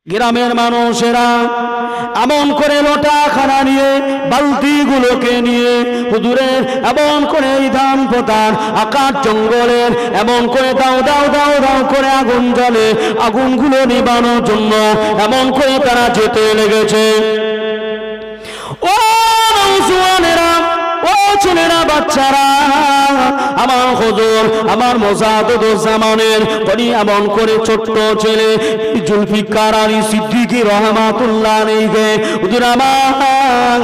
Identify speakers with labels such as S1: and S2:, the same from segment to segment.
S1: গ্রামের মানুষেরা এমন করে লোটা খানা নিয়ে বালতিগুলোকে নিয়ে হুজুরের এমন করে এই ধান পোতার আকাশ জঙ্গলের এমন করে দাও দাও দাও দাও করে আগুন জ্বলে, আগুনগুলো নিবানোর জন্য এমন করে তারা যেতে লেগেছে। ও নওজোয়ানেরা, ও ছেলেরা, বাচ্চারা, আমার হুজুর আমার মোজাদ্দেদুজ্জামানের বড়ি এমন করে ছোট্ট ছেলে জুলফিকার আলী সিদ্দিকী রাহমাতুল্লাহ আলাইহি হুজুর আমার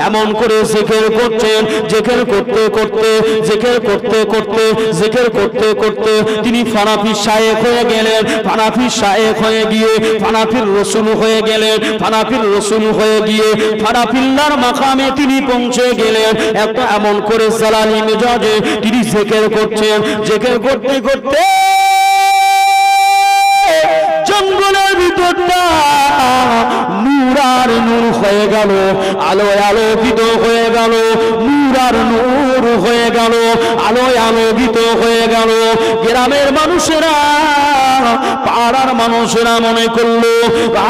S1: এমন করে জিকির করছেন, জিকির করতে করতে জিকির করতে করতে জিকির করতে করতে তিনি ফানাফি শায়েখ হয়ে গেলেন। ফানাফি শায়েখ হয়ে গিয়ে ফানাফির রসুল হয়ে গেলেন। ফানাফির রসুল হয়ে গিয়ে ফানাফিল্লাহর মাকামে তিনি পৌঁছে গেলেন। একটা এমন করে জালালি মেজাজে তিনি জিকির করছেন। জিকির করতে করতে জঙ্গলের ভিতরটা নূর আর নূর হয়ে গেল, আলোয় আলোকিত হয়ে গেল, নূর আর নূর হয়ে গেল, আলোয় আলোকিত হয়ে গেল। গ্রামের মানুষেরা পাড়ার মানুষেরা মনে করলো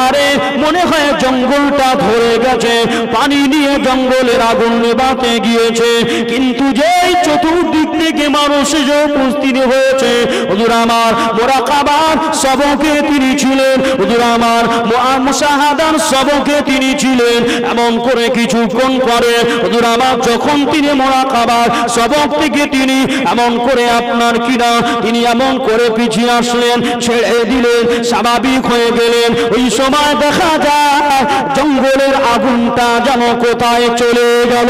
S1: আরে মনে হয় জঙ্গলটা ধরে গেছে, পানি নিয়ে জঙ্গলের আগুন নেভাতে গিয়েছে। কিন্তু যেই চতুর্দিক থেকে মানুষ যে উপস্থিত হয়েছে, হুজুর আমার মুরাকাবার সবকে তিনি ছিলেন, হুজুর আমার মুশাহাদার সবকে তিনি ছিলেন। এমন করে কিছুক্ষণ পরে হুজুর আমার যখন তিনি মুরাকাবার সবক থেকে তিনি এমন করে আপনার কিনা তিনি এমন করে পিছিয়ে আসলেন, ছেড়ে দিলেন, স্বাভাবিক হয়ে গেলেন। ওই সময় দেখা যায় জঙ্গলের আগুনটা যেন কোথায় চলে গেল।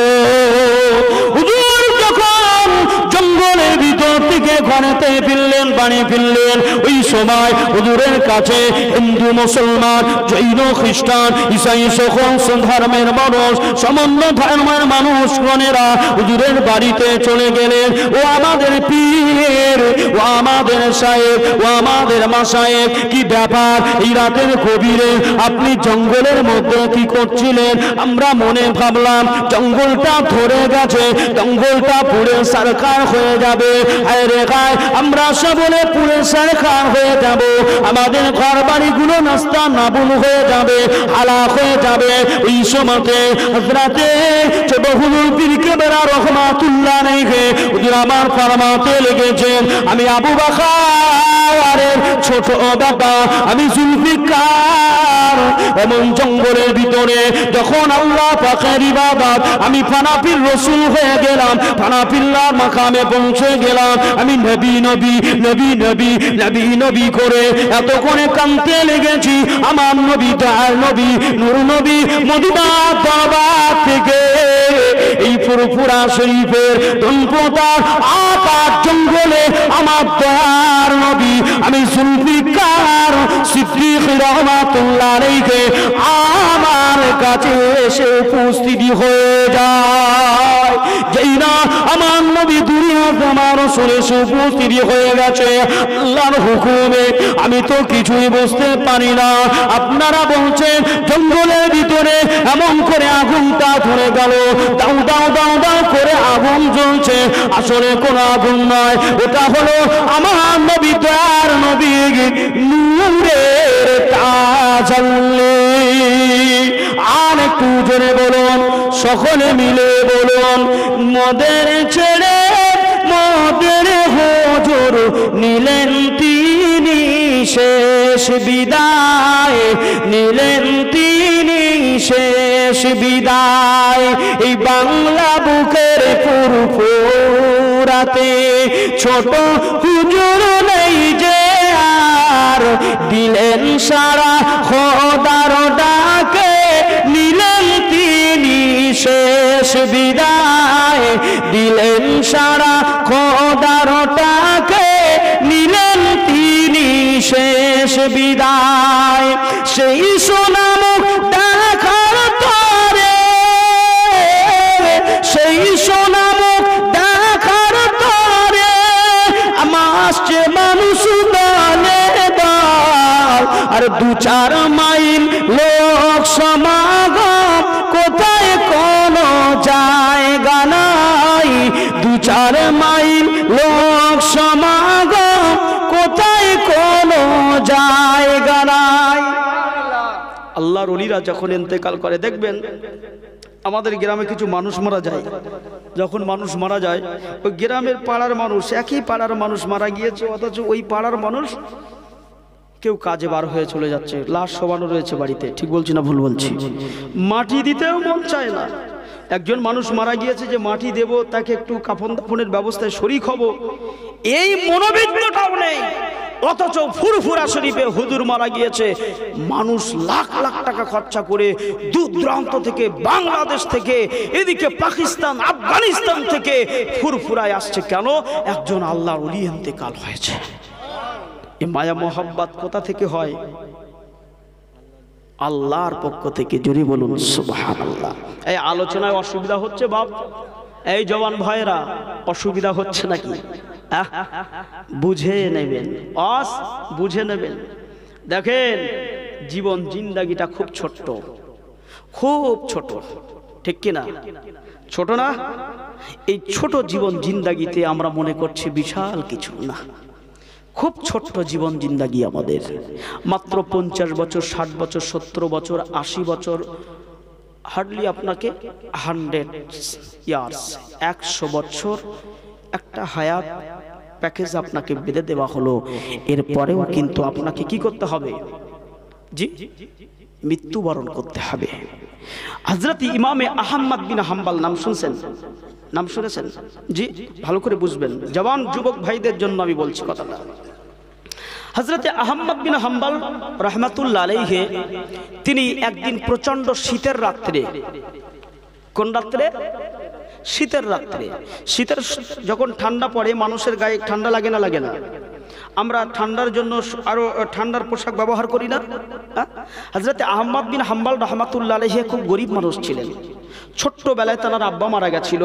S1: হুজুর যখন জঙ্গলের ভিতর থেকে ঘরেতে ফিরলেন, বাড়ি ফিরলেন, ওই সময় হুজুরের কাছে হিন্দু মুসলমান জৈন খ্রিস্টান ঈসাই সকল ধর্মের মানুষ সমন্ব ধর্মের মানুষগণেরা হুজুরের বাড়িতে চলে গেলেন। ও আমাদের পীর, ও আমাদের সাহেব, ও আমাদের মাসায়েব, কি ব্যাপার এই রাতের গভীরে আপনি জঙ্গলের মধ্যে কি করছিলেন? আমরা মনে ভাবলাম জঙ্গলটা ধরে গেছে, জঙ্গলটা পুড়ে সরকার হয়ে যাবে। আরে গায় আমরা সবলে পুড়ে সরকার হয়ে যাব, আমাদের ঘর বাড়িগুলো নাস্তা নাবুল হয়ে যাবে, হালাক হয়ে যাবে। এই সময়তে হযরতে হুজুর পীর কেবরা রহমাতুল্লাহ আলাইহি হুজুর আমার ফরমাতে লেগেছেন, আমি আবু বকরের ছোট বাবা, আমি জুলফিকার এমন জঙ্গলের ভিতরে যখন আল্লাহ পাকের ইবাদত আমি ফানাফির রসুল হয়ে গেলাম, ফানাফিল্লাহর মাকামে পৌঁছে গেলাম, আমি নবী নবী নবী নবী নবী নবী করে এত করে কাঁদতে লেগেছি। আমার নবী দয়ার নবী নূর নবী মদিনার দরবার থেকে এই ফুরফুরা শরীফের ধনপোতার আকাশ জঙ্গলে আমার দয়ার নবী আমি জুলফিকার সিদ্দিক রাহমাতুল্লাহ আলাইহি আমার কাছে এসে উপস্থিত হয়ে যায়। যেই না আমার নবী দুনিয়াতে আমার রাসূল এসে উপস্থিত হয়ে গেছে আল্লাহর হুকুমে, আমি তো কিছুই বুঝতে পারি না। আপনারা বলছেন জঙ্গলের ভিতরে এমন করে আগুনটা ধরে গেল, দাও দাও দাও দাও করে আগুন জ্বলছে, আসলে কোনো আগুন নয়, ওটা হলো আমার নবী দয়ার নবী নূরের তাজাল্লি। আর একটু জোরে বলুন, সকলে মিলে বলুন, মদের ছেড়ে মদের হুজুর নিলেন তিনি শেষ বিদায়, নিলেন তিনি শেষ বিদায়। এই বাংলা বুকের ফুরফুরাতে ছোট হুজুর নেই যে আর, দিলেন সারা খোদার ডাকে, নিলেন তিনি শেষ বিদায়, দিলেন সারা খোদার ডাকে, নিলেন তিনি শেষ বিদায়। সেই সোনামুখ দেখার তরে, সেই সোনামুখ দেখার তরে আসছে মানুষ দলে দল, আর দু চার মাইল লোক সমাগম, কোথায় কোনো জায়গা নাই, দু চার মাইল লোক সমাগম, কোথায় কোনো জায়গা নাই।
S2: আল্লাহর ওলিরা যখন ইন্তেকাল করে, দেখবেন আমাদের গ্রামে কিছু মানুষ মারা যায়, যখন মানুষ মারা যায় ওই গ্রামের পাড়ার মানুষ, একই পাড়ার মানুষ মারা গিয়েছে, অথচ ওই পাড়ার মানুষ কেউ কাজে বার হয়ে চলে যাচ্ছে, লাশ শোয়ানো রয়েছে বাড়িতে। ঠিক বলছি না ভুল বলছি? মাটি দিতেও মন চায় না। একজন মানুষ মারা গিয়েছে যে মাটি দেব, তাকে একটু কাফন দাফনের ব্যবস্থায় শরীক হব, এই মনোবৃত্তিটাও নেই। অথচ ফুরফুরা শরীফে হুজুর মারা গিয়েছে, মানুষ লাখ লাখ টাকা খরচা করে দূর দূরান্ত থেকে, বাংলাদেশ থেকে, এদিকে পাকিস্তান, আফগানিস্তান থেকে ফুরফুরায় আসছে। কেন? একজন আল্লাহর ওলি ইন্তেকাল হয়েছে। এই মায়া মোহাব্বত কোথা থেকে হয়? আল্লাহর পক্ষ থেকে। জোরে বলুন সুবহানাল্লাহ। এই আলোচনায় অসুবিধা হচ্ছে বাপ? এই জওয়ান ভাইরা অসুবিধা হচ্ছে নাকি? বুঝে নেবেন, বুঝে নেবেন। দেখেন জীবন জিন্দাগিটা খুব ছোট্ট, খুব ছোট, ঠিক কিনা? ছোট না? এই ছোট জীবন জিন্দাগিতে আমরা মনে করছি বিশাল কিছু না, খুব ছোট্ট জীবন জিন্দাগি আমাদের। মাত্র 50 বছর, 60 বছর, 70 বছর, 80 বছর, হার্ডলি আপনাকে 100 ইয়ার্স, 100 বছর একটা হায়াত প্যাকেজ আপনাকে বেঁধে দেওয়া হলো। এরপরেও কিন্তু আপনাকে কি করতে হবে? জি, মৃত্যুবরণ করতে হবে। হযরত ইমামে আহমদ বিন হাম্বল, নাম শুনছেন? নাম শুনেছেন? জি, ভালো করে বুঝবেন, জওয়ান যুবক ভাইদের জন্য আমি বলছি কথাটা। হযরত আহমদ বিন হাম্বল রাহমাতুল্লাহ আলাইহি, তিনি একদিন প্রচন্ড শীতের রাত্রে, কোন রাত্রে? শীতের রাত্রে। শীতের যখন ঠান্ডা পড়ে মানুষের গায়ে ঠান্ডা লাগে না? লাগে না? আমরা ঠান্ডার জন্য আরো ঠান্ডার পোশাক ব্যবহার করি না? হযরত আহমদ বিন হাম্বল রাহমাতুল্লাহ আলাইহি খুব গরিব মানুষ ছিলেন। ছোট্টবেলায় তার আব্বা মারা গেছিল,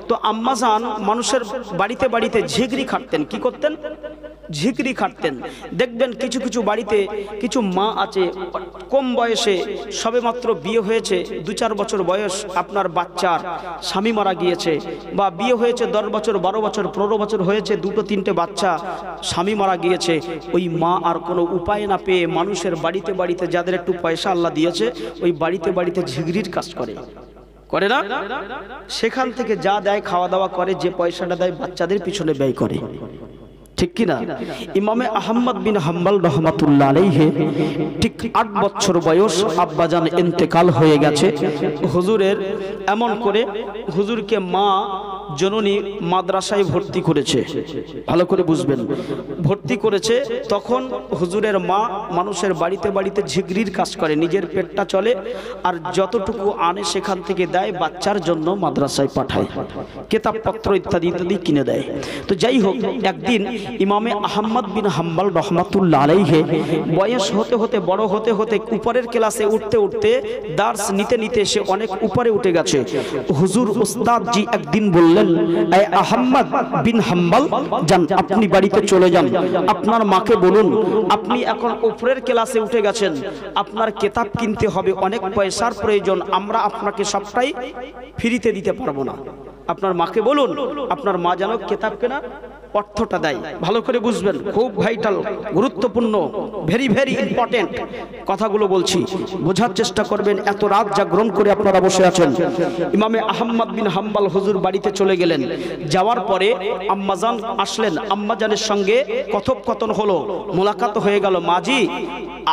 S2: তো আম্মা জান মানুষের বাড়িতে বাড়িতে ঝিগরি খাটতেন। কি করতেন? ঝিগরি খাটতেন। দেখবেন কিছু কিছু বাড়িতে কিছু মা আছে, কম বয়সে সবে মাত্র বিয়ে হয়েছে, 2-4 বছর বয়স, আপনার বাচ্চার স্বামী মারা গিয়েছে, বা বিয়ে হয়েছে 10 বছর, 12 বছর, 15 বছর হয়েছে, 2-3টে বাচ্চা, স্বামী মারা গিয়েছে। ওই মা আর কোনো উপায় না পেয়ে মানুষের বাড়িতে বাড়িতে, যাদের একটু পয়সা আল্লাহ দিয়েছে, ওই বাড়িতে বাড়িতে ঝিগরির কাজ করে না? সেখান থেকে যা দেয় খাওয়া দাওয়া করে, যে পয়সাটা দেয় বাচ্চাদের পিছনে ব্যয় করে, ঠিক কিনা? ইমামে আহমদ বিন হাম্বল রাহমাতুল্লাহ আলাইহি ঠিক 8 বছর বয়স, আব্বাজান ইন্তেকাল হয়ে গেছে হুজুরের। এমন করে হুজুরকে মা জননী মাদ্রাসায় ভর্তি করেছে, ভালো করে বুঝবেন, ভর্তি করেছে। তখন হুজুরের মা মানুষের বাড়িতে বাড়িতে ঝিগরির কাজ করে, নিজের পেটটা চলে, আর যতটুকু আনে সেখান থেকে দেয়, বাচ্চার জন্য মাদ্রাসায় পাঠায়, কিতাবপত্র ইত্যাদি ইত্যাদি কিনে দেয়। তো যাই হোক, একদিন ইমামে আহমদ বিন হাম্বল রাহমাতুল্লাহ আলাইহি বয়স হতে হতে, বড় হতে হতে, উপরের ক্লাসে উঠতে উঠতে, দার্স নিতে নিতে সে অনেক উপরে উঠে গেছে। হুজুর উস্তাদ জি একদিন বললেন, এই আহমদ বিন হাম্বল যান, আপনি বাড়িতে চলে যান, আপনার মাকে বলুন আপনি এখন উপরের ক্লাসে উঠে গেছেন, আপনার কিতাব কিনতে হবে, অনেক পয়সার প্রয়োজন, আমরা আপনাকে সবটাই ফ্রিতে দিতে পারবো না। আপনার মাকে বলুন, আপনার মা যেন কিতাব কেনা অর্থটা দেয়। ভালো করে বুঝবেন, খুব ভাইটাল, গুরুত্বপূর্ণ, ভেরি ভেরি ইম্পর্টেন্ট কথাগুলো বলছি, বোঝার চেষ্টা করবেন। এত রাত জাগরণ করে আপনারা বসে আছেন। ইমামে আহমদ বিন হাম্বল হুজুর বাড়িতে চলে গেলেন। যাওয়ার পরে আম্মাজান আসলেন, আম্মাজানের সঙ্গে কথোপকথন হলো, মোলাকাত হয়ে গেল। মাজি,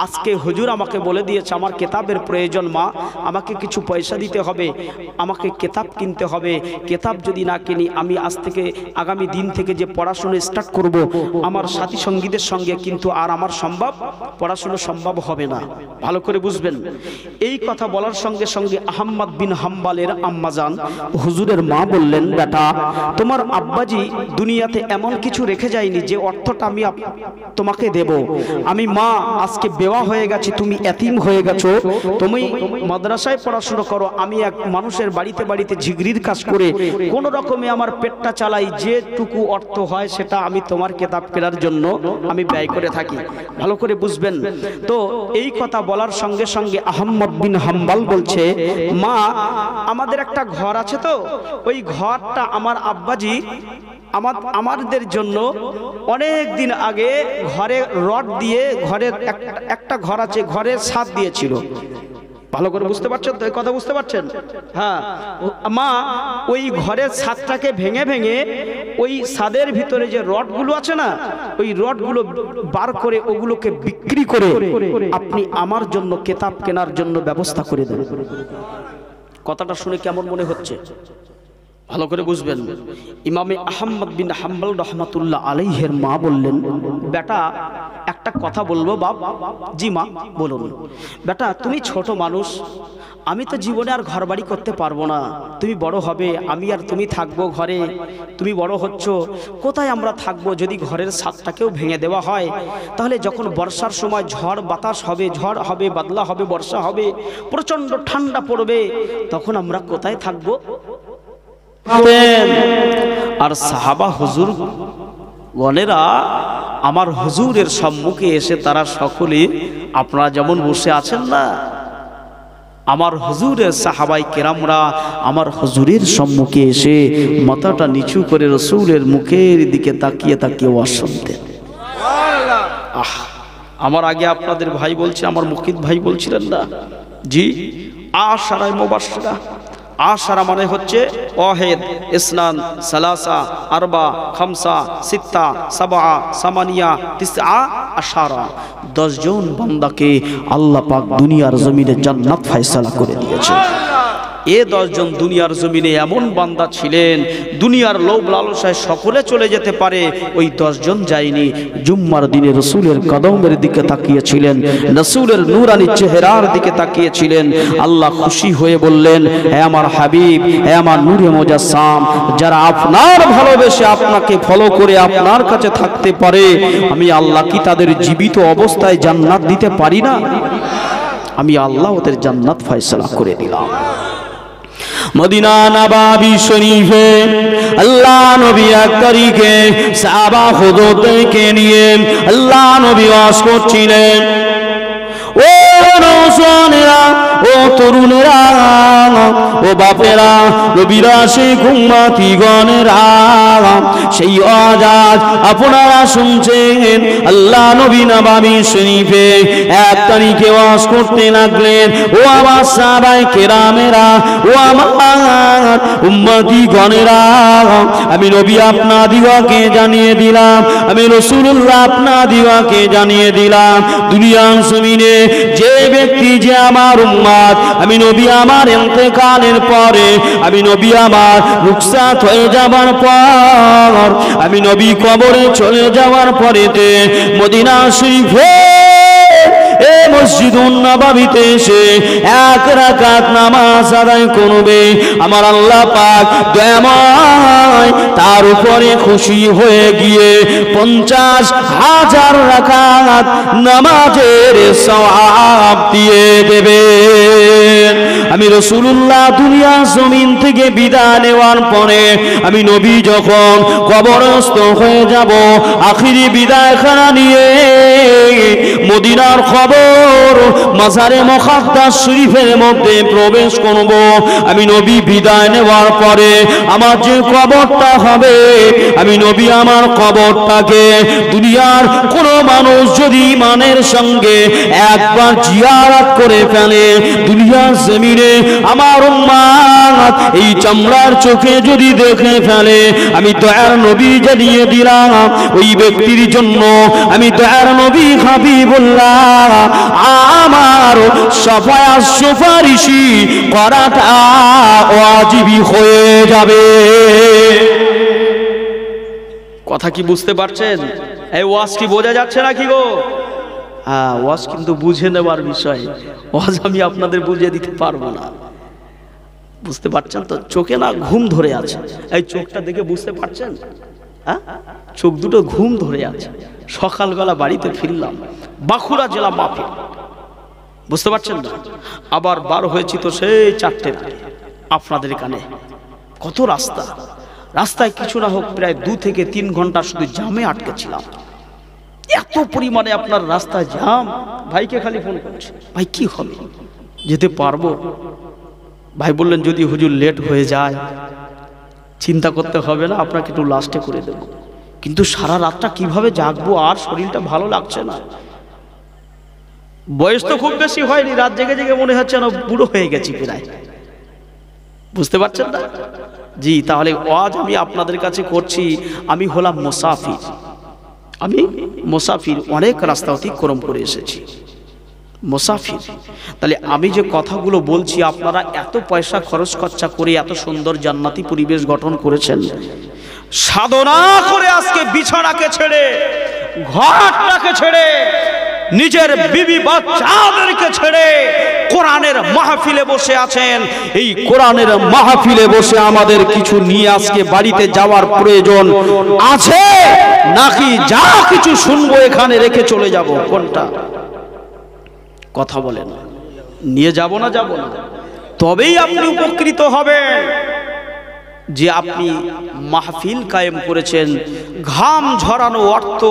S2: আজকে হুজুর আমাকে বলে দিয়েছে আমার কিতাবের প্রয়োজন, মা আমাকে কিছু পয়সা দিতে হবে, আমাকে কিতাব কিনতে হবে, কিতাব যদি না কিনি আমি আজ থেকে, আগামী দিন থেকে যে পড়াশোনা স্টার্ট করব, আমার সাথী সঙ্গীদের সঙ্গে কিন্তু আর আমার পড়াশোনা সম্ভব হবে না। ভালো করে বুঝবেন। এই কথা বলার সঙ্গে সঙ্গে আহমদ বিন হাম্বলের আম্মাজান হুজুরের মা বললেন, বেটা তোমার আব্বাজি দুনিয়াতে এমন কিছু রেখে যায়নি যে অর্থটা আমি তোমাকে দেব। আমি মা আজকে বেওয়া হয়ে গেছি, তুমি এতিম হয়ে গেছো, তুমি মাদ্রাসায় পড়াশোনা করো, আমি এক মানুষের বাড়িতে বাড়িতে ঝিগরির কাজ করে কোন রকমে আমার পেটটা চালাই, যেটুকু অর্থ হয় সেটা আমি তোমার কিতাব কেনার জন্য আমি ব্যয় করে থাকি। ভালো করে বুঝবেন। তো এই কথা বলার সঙ্গে সঙ্গে আহমদ বিন হাম্বল বলছে, মা আমাদের একটা ঘর আছে, তো ওই ঘরটা আমার আব্বাজি আমাদের জন্য অনেক দিন আগে ঘরে রড দিয়ে ঘরের একটা ঘর আছে, ঘরের ছাদ দিয়েছিল। ভালো করে বুঝতে পারছেন তো, এই কথা বুঝতে পারছেন? হ্যাঁ, মা ওই ঘরের ছাদটাকে ভেঙে ভেঙে ওই ছাদের ভিতরে যে রডগুলো আছে না, ওই রডগুলো বার করে ওগুলোকে বিক্রি করে আপনি আমার জন্য কিতাব কেনার জন্য ব্যবস্থা করে দেন। কথাটা শুনে কেমন মনে হচ্ছে? ভালো করে বুঝবেন। ইমামে আহমদ বিন হাম্বল রহমাতুল্লাহ আলাইহির মা বললেন, বেটা একটা কথা বলবো বাপ। জি মা বলুন। বেটা তুমি ছোট মানুষ, আমি তো জীবনে আর ঘর বাড়ি করতে পারবো না, তুমি বড় হবে, আমি আর তুমি থাকবো ঘরে, তুমি বড় হচ্ছ, কোথায় আমরা থাকবো? যদি ঘরের ছাদটাকেও ভেঙে দেওয়া হয়, তাহলে যখন বর্ষার সময় ঝড় বাতাস হবে, ঝড় হবে, বাদলা হবে, বর্ষা হবে, প্রচন্ড ঠান্ডা পড়বে, তখন আমরা কোথায় থাকবো? আর সাহাবা হুজুর গণেরা আমার হুজুরের সম্মুখে এসে তারা সকলে আপনারা যেমন বসে আছেন না, আমার হুজুরের সাহাবাই কেরামরা আমার হুজুরের সম্মুখে এসে মাথাটা নিচু করে রসুলের মুখের দিকে তাকিয়ে তাকিয়ে ওয়াজ শুনতেন। আমার আগে আপনাদের ভাই বলছে, আমার মুকিত ভাই বলছিলেন না জি, আশারায়ে মুবাশশিরা। আশারা মানে হচ্ছে ওয়াহিদ, ইসনান, সালাসা, আরবা, খামসা, সিত্তা, সাবা, সামানিয়া, তিসআ, আশারা। 10 জন বান্দাকে আল্লাহ পাক দুনিয়ার জমিনে জান্নাত ফয়সালা করে দিয়েছে। এ 10 জন দুনিয়ার জমিনে এমন বান্দা ছিলেন, দুনিয়ার লোভ লালসায় সকলে চলে যেতে পারে, ওই 10 জন যায়নি। জুম্মার দিনে রসুলের কদমের দিকে তাকিয়েছিলেন, রসুলের নূরানি চেহারার দিকে তাকিয়েছিলেন। আল্লাহ খুশি হয়ে বললেন, হে আমার হাবিব, হে আমার নূরে মুজাসসাম, যারা আপনার ভালোবেসে আপনাকে ফলো করে আপনার কাছে থাকতে পারে, আমি আল্লাহ কি তাদের জীবিত অবস্থায় জান্নাত দিতে পারি না? আমি আল্লাহ ওদের জান্নাত ফয়সালা করে দিলাম। মদিনা নবাবী শরীফে আল্লাহ নবী এক তারিখে সাহাবা হুজুরদেরকে নিয়ে আল্লাহ নবী ওয়াজ করছিলেন। ও নওজওয়ানেরা, ও তরুণেরা, ও বাপেরা, নবীরা সেই উম্মতি গণেরা, সেই আজাদ আপনারা শুনছেন। আল্লাহ নবী নবাবী শরীফে এক তারিখে ওয়াজ করতে লাগলেন। ও আমার সাহাবায়ে কেরামেরা, ও আমার উম্মতি গণেরা, আমি নবী আপনাদিগকে জানিয়ে দিলাম, আমি রাসূলুল্লাহ আপনাদিগকে জানিয়ে দিলাম, দুনিয়ার জমিনে যে ব্যক্তি যে আমার উম্মত, আমি নবী আমার ইন্তেকালের পরে, আমি নবী আমার রুখসাত হয়ে যাবার পর, আমি নবী কবরে চলে যাওয়ার পরেতে মদিনা শরীফে এ মসজিদুন নববীতে এসে 1 রাকাত নামাজ আদায় করবে, আমার আল্লাহ পাক দয়াময় তার উপরে খুশি হয়ে গিয়ে 50,000 রাকাত নামাজের সওয়াব দিয়ে দেবে। আমি রাসূলুল্লাহ দুনিয়া জমিন থেকে বিদায় নেওয়ার পরে আমি নবী যখন কবরস্থ হয়ে যাব, আখিরি বিদায়খানা নিয়ে মদিনার খবর মাজারে মুকাদ্দাস শরীফের মধ্যে প্রবেশ করব। আমি নবী বিদায় নেওয়ার পরে আমার যে কবরটা হবে, আমি নবী আমার কবরটাকে দুনিয়ার কোন মানুষ যদি ইমানের সঙ্গে একবার জিয়ারত করে ফেলে, দুনিয়ার জমিনে আমার উম্মত এই চামড়ার চোখে যদি দেখে ফেলে, আমি দয়ার নবী জানিয়ে দিলাম, ওই ব্যক্তির জন্য আমি দয়ার নবী হাবিবুল্লাহ আমার শাফায়াত সুপারিশি করাটা ওয়াজিবি হয়ে যাবে। কথা কি বুঝতে পারছেন? এই ওয়াজ কি বোঝা যাচ্ছে নাকি গো? হ্যাঁ, ওয়াজ কিন্তু বুঝে নেবার বিষয়, ওয়াজ আমি আপনাদের বুঝিয়ে দিতে পারবো না। বুঝতে পারছেন তো? চোখে না ঘুম ধরে আছে, এই চোখটা দেখে বুঝতে পারছেন? হ্যাঁ, চোখ দুটো ঘুম ধরে আছে। সকালবেলা বাড়িতে ফিরলাম, বাঁকুড়া জেলা মাহফিল, বুঝতে পারছেন না? আবার বার হয়েছি তো সেই 4টে আপনাদের কানে। কত রাস্তা, রাস্তায় কিছু না হোক প্রায় 2 থেকে 3 ঘন্টা শুধু জামে আটকেছিলাম। এত পরিমাণে আপনার রাস্তায় জাম, ভাইকে খালি ফোন করছে, ভাই কি হবে, যেতে পারবো? ভাই বললেন যদি হুজুর লেট হয়ে যায় চিন্তা করতে হবে না, আপনাকে একটু লাস্টে করে দেব। কিন্তু সারা রাতটা কিভাবে জাগবো, আর শরীরটা ভালো লাগছে না। বয়স তো খুব বেশি হয়নি, রাত জেগে জেগে মনে হচ্ছে না বুড়ো হয়ে গেছি প্রায়, বুঝতে পারছেন না? জি, তাহলে আজ আমি আপনাদের কাছে করছি, আমি হলাম মুসাফির, আমি মুসাফির, অনেক রাস্তা অতিক্রম করে এসেছি, মুসাফির। তাহলে আমি যে কথাগুলো বলছি, আপনারা এত পয়সা খরচ খরচা করে এত সুন্দর জান্নাতি পরিবেশ গঠন করেছেন, সাধনা করে আজকে বিছানাকে ছেড়ে, ঘরটাকে ছেড়ে, নিজের বিবি বাচ্চাদেরকে ছেড়ে কোরআনের মাহফিলে বসে আছেন। এই কোরআনের মাহফিলে বসে আমাদের কিছু নিয়ে আজকে বাড়িতে যাওয়ার প্রয়োজন আছে নাকি যা কিছু শুনবো এখানে রেখে চলে যাব? কোনটা? কথা বলেন, নিয়ে যাব না যাব না? তবেই আপনি উপকৃত হবেন যে আপনি মাহফিল কায়েম করেছেন, ঘাম ঝরানো অর্থ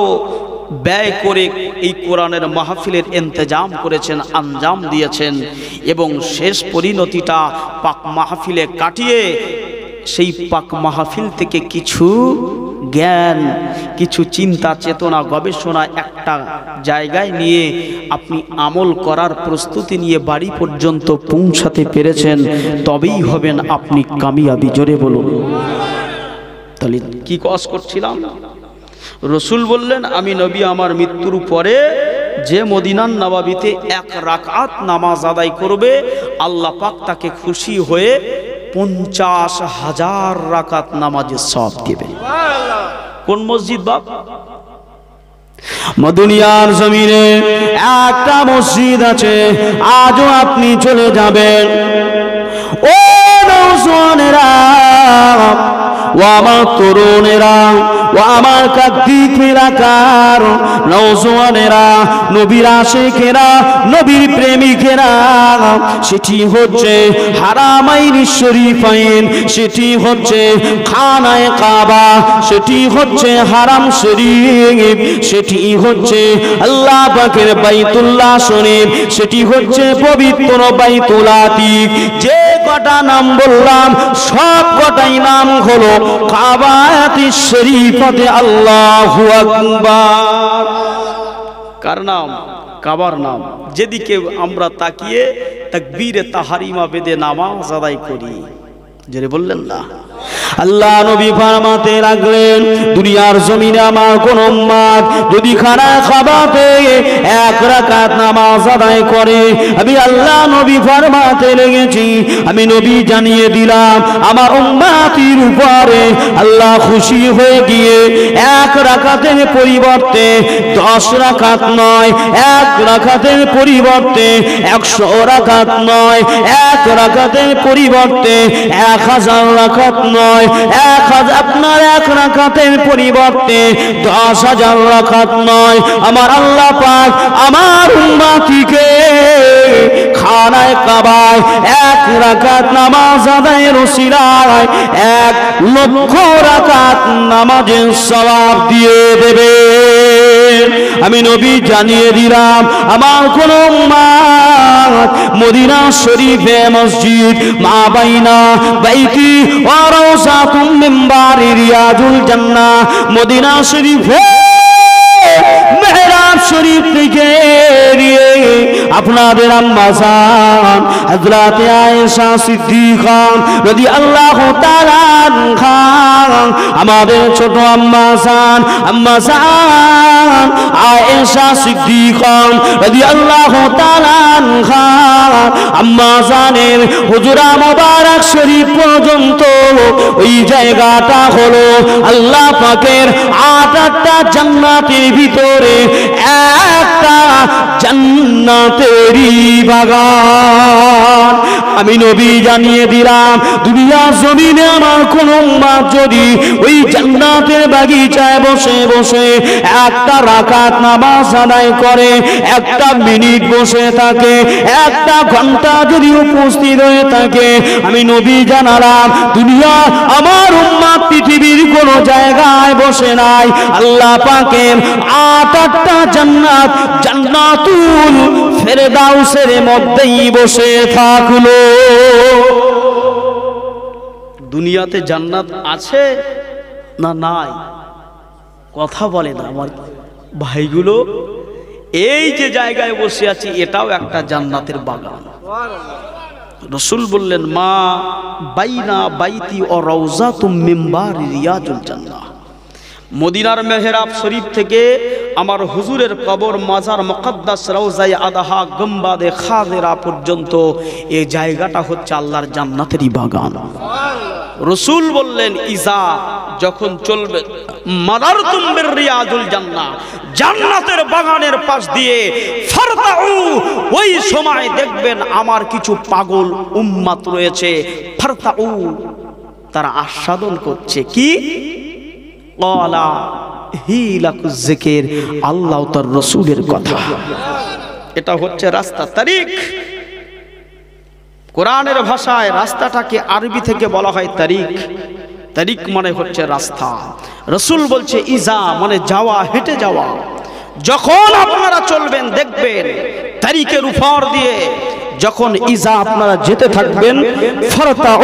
S2: ব্যয় করে এই কোরআনের মাহফিলের ইন্তজাম করেছেন, আঞ্জাম দিয়েছেন, এবং শেষ পরিণতিটা পাক মাহফিলে কাটিয়ে সেই পাক মাহফিল থেকে কিছু জ্ঞান, কিছু চিন্তা চেতনা গবেষণা একটা জায়গায় নিয়ে আপনি আমল করার প্রস্তুতি নিয়ে বাড়ি পর্যন্ত পৌঁছাতে পেরেছেন, তবেই হবেন আপনি কামিয়াবি। জোরে বলুন। তাহলে কি কস করছিলাম? রসুল বললেন, আমি নবী আমার মৃত্যুর পরে যে মদিনার নবাবিতে 1 রাকাত নামাজ আদায় করবে, আল্লাহ পাক তাকে খুশি হয়ে 50,000 রাকাত নামাজের সওয়াব দিবেন। কোন মসজিদ বাপ?
S1: দুনিয়ার জমিনে একটা মসজিদ আছে, আজও আপনি চলে যাবেন। ও নওজোয়ানেরা, ও আমার তরুণেরা, ও আমার কার্তিক এলাকার নওজোয়ানেরা, নবীর আশিকেরা, নবীর প্রেমিকেরা, সেটি হচ্ছে হারামাইন শরীফাইন, সেটি হচ্ছে খানায়ে কাবা, সেটি হচ্ছে হারাম শরীফ, সেটি হচ্ছে আল্লাহ পাকের বাইতুল্লাহ শরীফ, সেটি হচ্ছে পবিত্র বাইতুল আতিক। যে কটা নাম বললাম সব কটাই নাম হলো কাবায়াতি শরীফাতে আল্লাহু আকবার।
S2: কার নাম? কাবার নাম। যেদিকে আমরা তাকিয়ে তাকবীরে তাহারিমা বেদে নামাজ আদায় করি, যারা বললেন না,
S1: আল্লাহ নবী ফরমাতে লাগলেন, দুনিয়ার জমিনে আমার কোন উম্মত যদি খানা খাবাতে 1 রাকাত নামাজ আদায় করে, আমি আল্লাহ নবী ফরমাতে লেগেছি, আমি নবী জানিয়ে দিলাম আমার উম্মতির উপরে আল্লাহ খুশি হয়ে গিয়ে 1 রাকাতের পরিবর্তে 10 রাকাত নয়, 1 রাকাতের পরিবর্তে 100 রাকাত নয়, 1 রাকাতের পরিবর্তে 1000 রাকাত নয়, আপনার 1 রাকাতের পরিবর্তে 10,000 রাকাত নয়, আমার আল্লাহ পাক আমার উম্মতিকে খানায়ে কাবায় 1 রাকাত নামাজ আদায়ের ওসিলায় 1 লক্ষ রাকাত নামাজের সওয়াব দিয়ে দেবে। আমি নবী জানিয়ে দিলাম, আমার কোন উম্মত মদিনা শরীফে মসজিদ মা বাইনা বাইতি ওয়া রাওযাতুম মিন বারি রিয়াজুল জান্নাহ, মদিনা শরীফে মেহরাব শরীফ থেকে নিয়ে আপনাদের আম্মা জান হযরত আয়েশা সিদ্দিকা রাদিয়াল্লাহু তাআলা আনহা, আমাদের ছোট আম্মা জান আয়েশা সিদ্দিকা রাদিয়াল্লাহু তাআলা আনহা, আম্মা জানের হুজরা মোবারক শরীফ পর্যন্ত ওই জায়গাটা হলো আল্লাহ পাকের 8টা জান্নাতের ভিতরে একটা জান্নাতেরই বাগান। আমি নবী জানিয়ে দিলাম, দুনিয়া জমিনে আমার কোন উম্মত যদি ওই জান্নাতের বাগিচায় বসে বসে 1 রাকাত নামাজ আদায় করে, 1 মিনিট বসে থাকে, 1 ঘন্টা যদি উপস্থিত হয়ে থাকে, আমি নবী জানালাম দুনিয়া আমার উম্মত পৃথিবীর কোন জায়গায় বসে নাই, আল্লাহ পাকের 8টা জান্নাত, জান্নাতুল ফেরদাউসের মধ্যেই বসে থাকলো।
S2: দুনিয়াতে জান্নাত আছে না নাই? কথা বলে না আমার ভাইগুলো। এই যে জায়গায় বসে আছি এটাও একটা জান্নাতের বাগান। রাসূল বললেন, মা বাইনা বাইতি ও রাউযাতুম মিন বারি রিয়াজুল জান্নাহ। মদিনার মেহরাব শরীফ থেকে আমার হুজুরের কবর মাজার মুকদ্দাস রওজায়ে আদহা গম্বাদে খাদেরা পর্যন্ত এই জায়গাটা হচ্ছে আল্লাহর জান্নাতেরই বাগান। রাসূল বললেন, ইজা যখন চলবে মাদারতুম বির রিয়াজুল জান্নাহ, জান্নাতের বাগানের পাশ দিয়ে ফারতাউ, ওই সময় দেখবেন আমার কিছু পাগল উম্মত রয়েছে, ফারতাউ তারা আস্বাদন করছে কি? ক্বালা হিলাকুজ যিকির, আল্লাহ তার রাসূলের কথা। এটা হচ্ছে রাস্তা, তারিক। কোরআনের ভাষায় রাস্তাটাকে আরবি থেকে বলা হয় তারিক। তারিক মানে হচ্ছে রাস্তা। রাসূল বলছে ইজা মানে যাওয়া, হেঁটে যাওয়া। যখন আপনারা চলবেন দেখবেন তারিকের উপর দিয়ে যখন ইজা আপনারা যেতে থাকবেন, ফারতাউ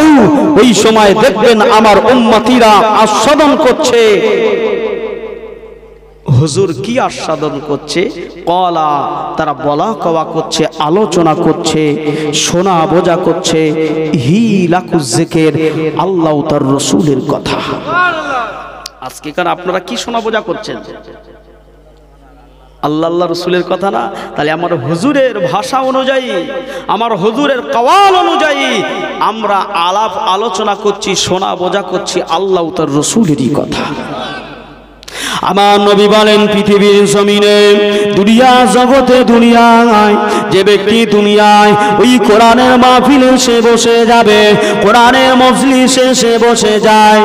S2: ওই সময় দেখবেন আমার উম্মতিরা আস্বাদন করছে। হুজুর কি আস্বাদন করছে? ক্বালা তারা বলা কওয়া করছে, আলোচনা করছে, শোনা বোঝা করছে হিলাকুজ যিকির, আল্লাহ তার রাসূলের কথা। আজকেকার আপনারা কি শোনা বোঝা করছেন? আল্লাহ রাসূলের কথা না? তাহলে আমার হুজুরের ভাষা অনুযায়ী, আমার হুজুরের কওয়াল অনুযায়ী আমরা আলাপ আলোচনা করছি, শোনা বোঝা করছি আল্লাহ তার রাসূলেরই কথা। আমার নবী বলেন, পৃথিবীর জমিনে দুনিয়া জগতে দুনিয়ায় যে ব্যক্তি দুনিয়ায় ওই কোরআনের মাহফিলে সে বসে যাবে, কোরআনের মজলিসে সে বসে যায়,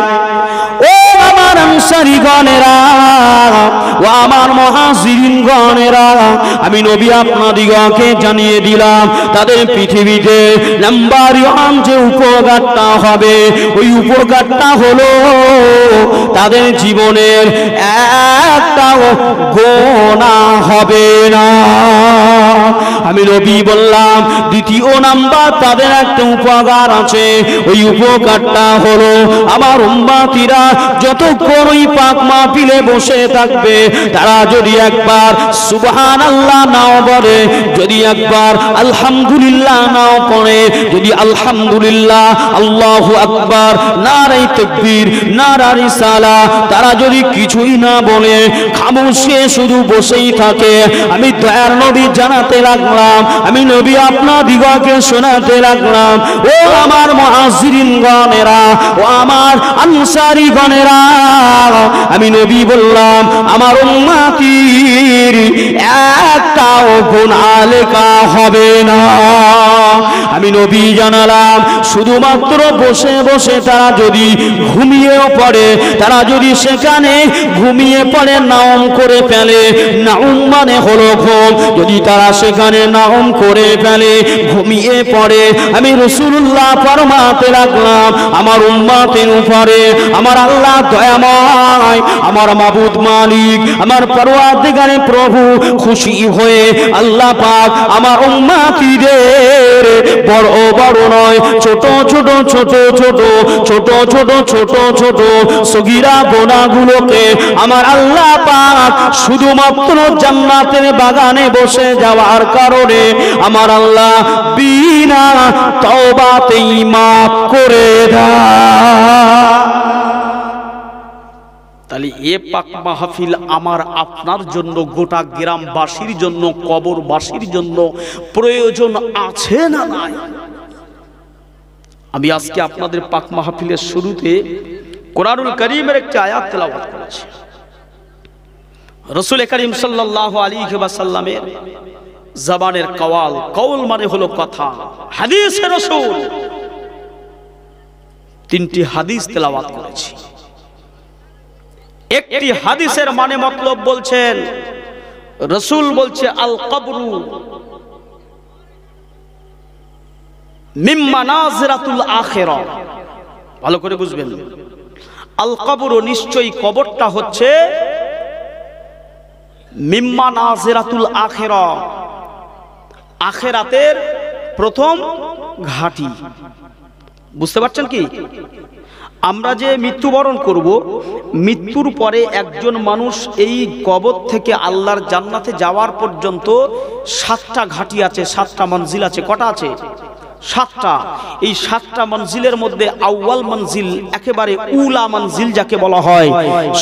S2: ও আমার আনসারী গণেরা, ও আমার মুহাজিরিন গণেরা, আমি নবী আপনাদিগকে জানিয়ে দিলাম তাদের পৃথিবীতে নাম্বার ওয়ান যে উপকারটা হবে, ওই উপকারটা হলো তাদের জীবনের একটাও গুনাহ হবে না। আমি নবী বললাম দ্বিতীয় নাম্বার তাদের একটা উপকার আছে, ওই উপকারটা হলো আমার উম্মতিরা যতক্ষণ ওই পাক মাহফিলে বসে থাকবে, তারা যদি একবার সুবহানাল্লাহ নাও বলে, যদি একবার আলহামদুলিল্লাহ নাও পড়ে, যদি আলহামদুলিল্লাহ আল্লাহু আকবার নারে তাকবীর নারে রিসালাহ তারা যদি কিছুই না বলে খামোশে শুধু বসেই থাকে, আমি দয়ার নবী জানাতে লাগলাম, আমি নবী আপনাদিগকে শোনাতে লাগলাম, ও আমার মুহাজিরিন গণেরা, ও আমার আনসারী গণেরা, আমি নবী বললাম আমার উম্মতির একটাও গুনাহ লেখা হবে না। আমি নবী জানালাম শুধুমাত্র বসে বসে তারা যদি ঘুমিয়েও পড়ে, তারা যদি সেখানে ঘুমিয়ে পড়ে, নাওম করে ফেলে, নাওম মানে হলো ঘুম, যদি তারা সেখানে নাওম করে ফেলে, ঘুমিয়ে পড়ে, আমি রাসূলুল্লাহ ফরমাতে লাগলাম আমার উম্মতের উপরে আমার আল্লাহ দয়াময়, আমার মাবুদ মালিক, আমার পরওয়ারদিগারে প্রভু খুশি হয়ে আল্লাহ পাক আমার উম্মতিদের বড় বড় নয়, ছোট ছোট ছোট ছোট ছোট ছোট ছোট ছোট সগীরা গোনাগুলোকে আমার আল্লাহ পাক শুধুমাত্র জান্নাতের বাগানে বসে যাওয়ার কারণে আমার আল্লাহ বিনা তওবাতেই মাফ করে দেয়। তাহলে এ পাক মাহফিল আমার আপনার জন্য, গোটা গ্রামবাসীর জন্য, কবরবাসীর জন্য প্রয়োজন আছে না নাই? আমি আজকে আপনাদের পাক মাহফিলের শুরুতে কোরআনুল কারীমের একটি আয়াত তেলাওয়াত করেছি। রাসূল করিম সাল্লাল্লাহু আলাইহি ওয়াসাল্লামের জবানের কওয়াল, কওল মানে হলো কথা, হাদিসে রাসূল, তিনটি হাদিস তেলাওয়াত করেছি। একটি হাদিসের মানে মতলব বলছেন, রাসূল বলছে আল কবরু মিম মানাজিরাতুল আখিরা। ভালো করে বুঝবেন, আল কবরু নিশ্চয়ই কবরটা হচ্ছে মিম মানাজিরাতুল আখিরা, আখিরাতের প্রথম ঘাঁটি। বুঝতে পারছেন কি? আমরা যে মৃত্যুবরণ করব, মৃত্যুর পরে একজন মানুষ এই কবর থেকে আল্লাহর জান্নাতে যাওয়ার পর্যন্ত 7টা ঘাটি আছে, 7টা মঞ্জিল আছে। কটা আছে? 7টা। এই 7টা মঞ্জিলের মধ্যে আউয়াল মঞ্জিল, একেবারে উলা মঞ্জিল যাকে বলা হয়,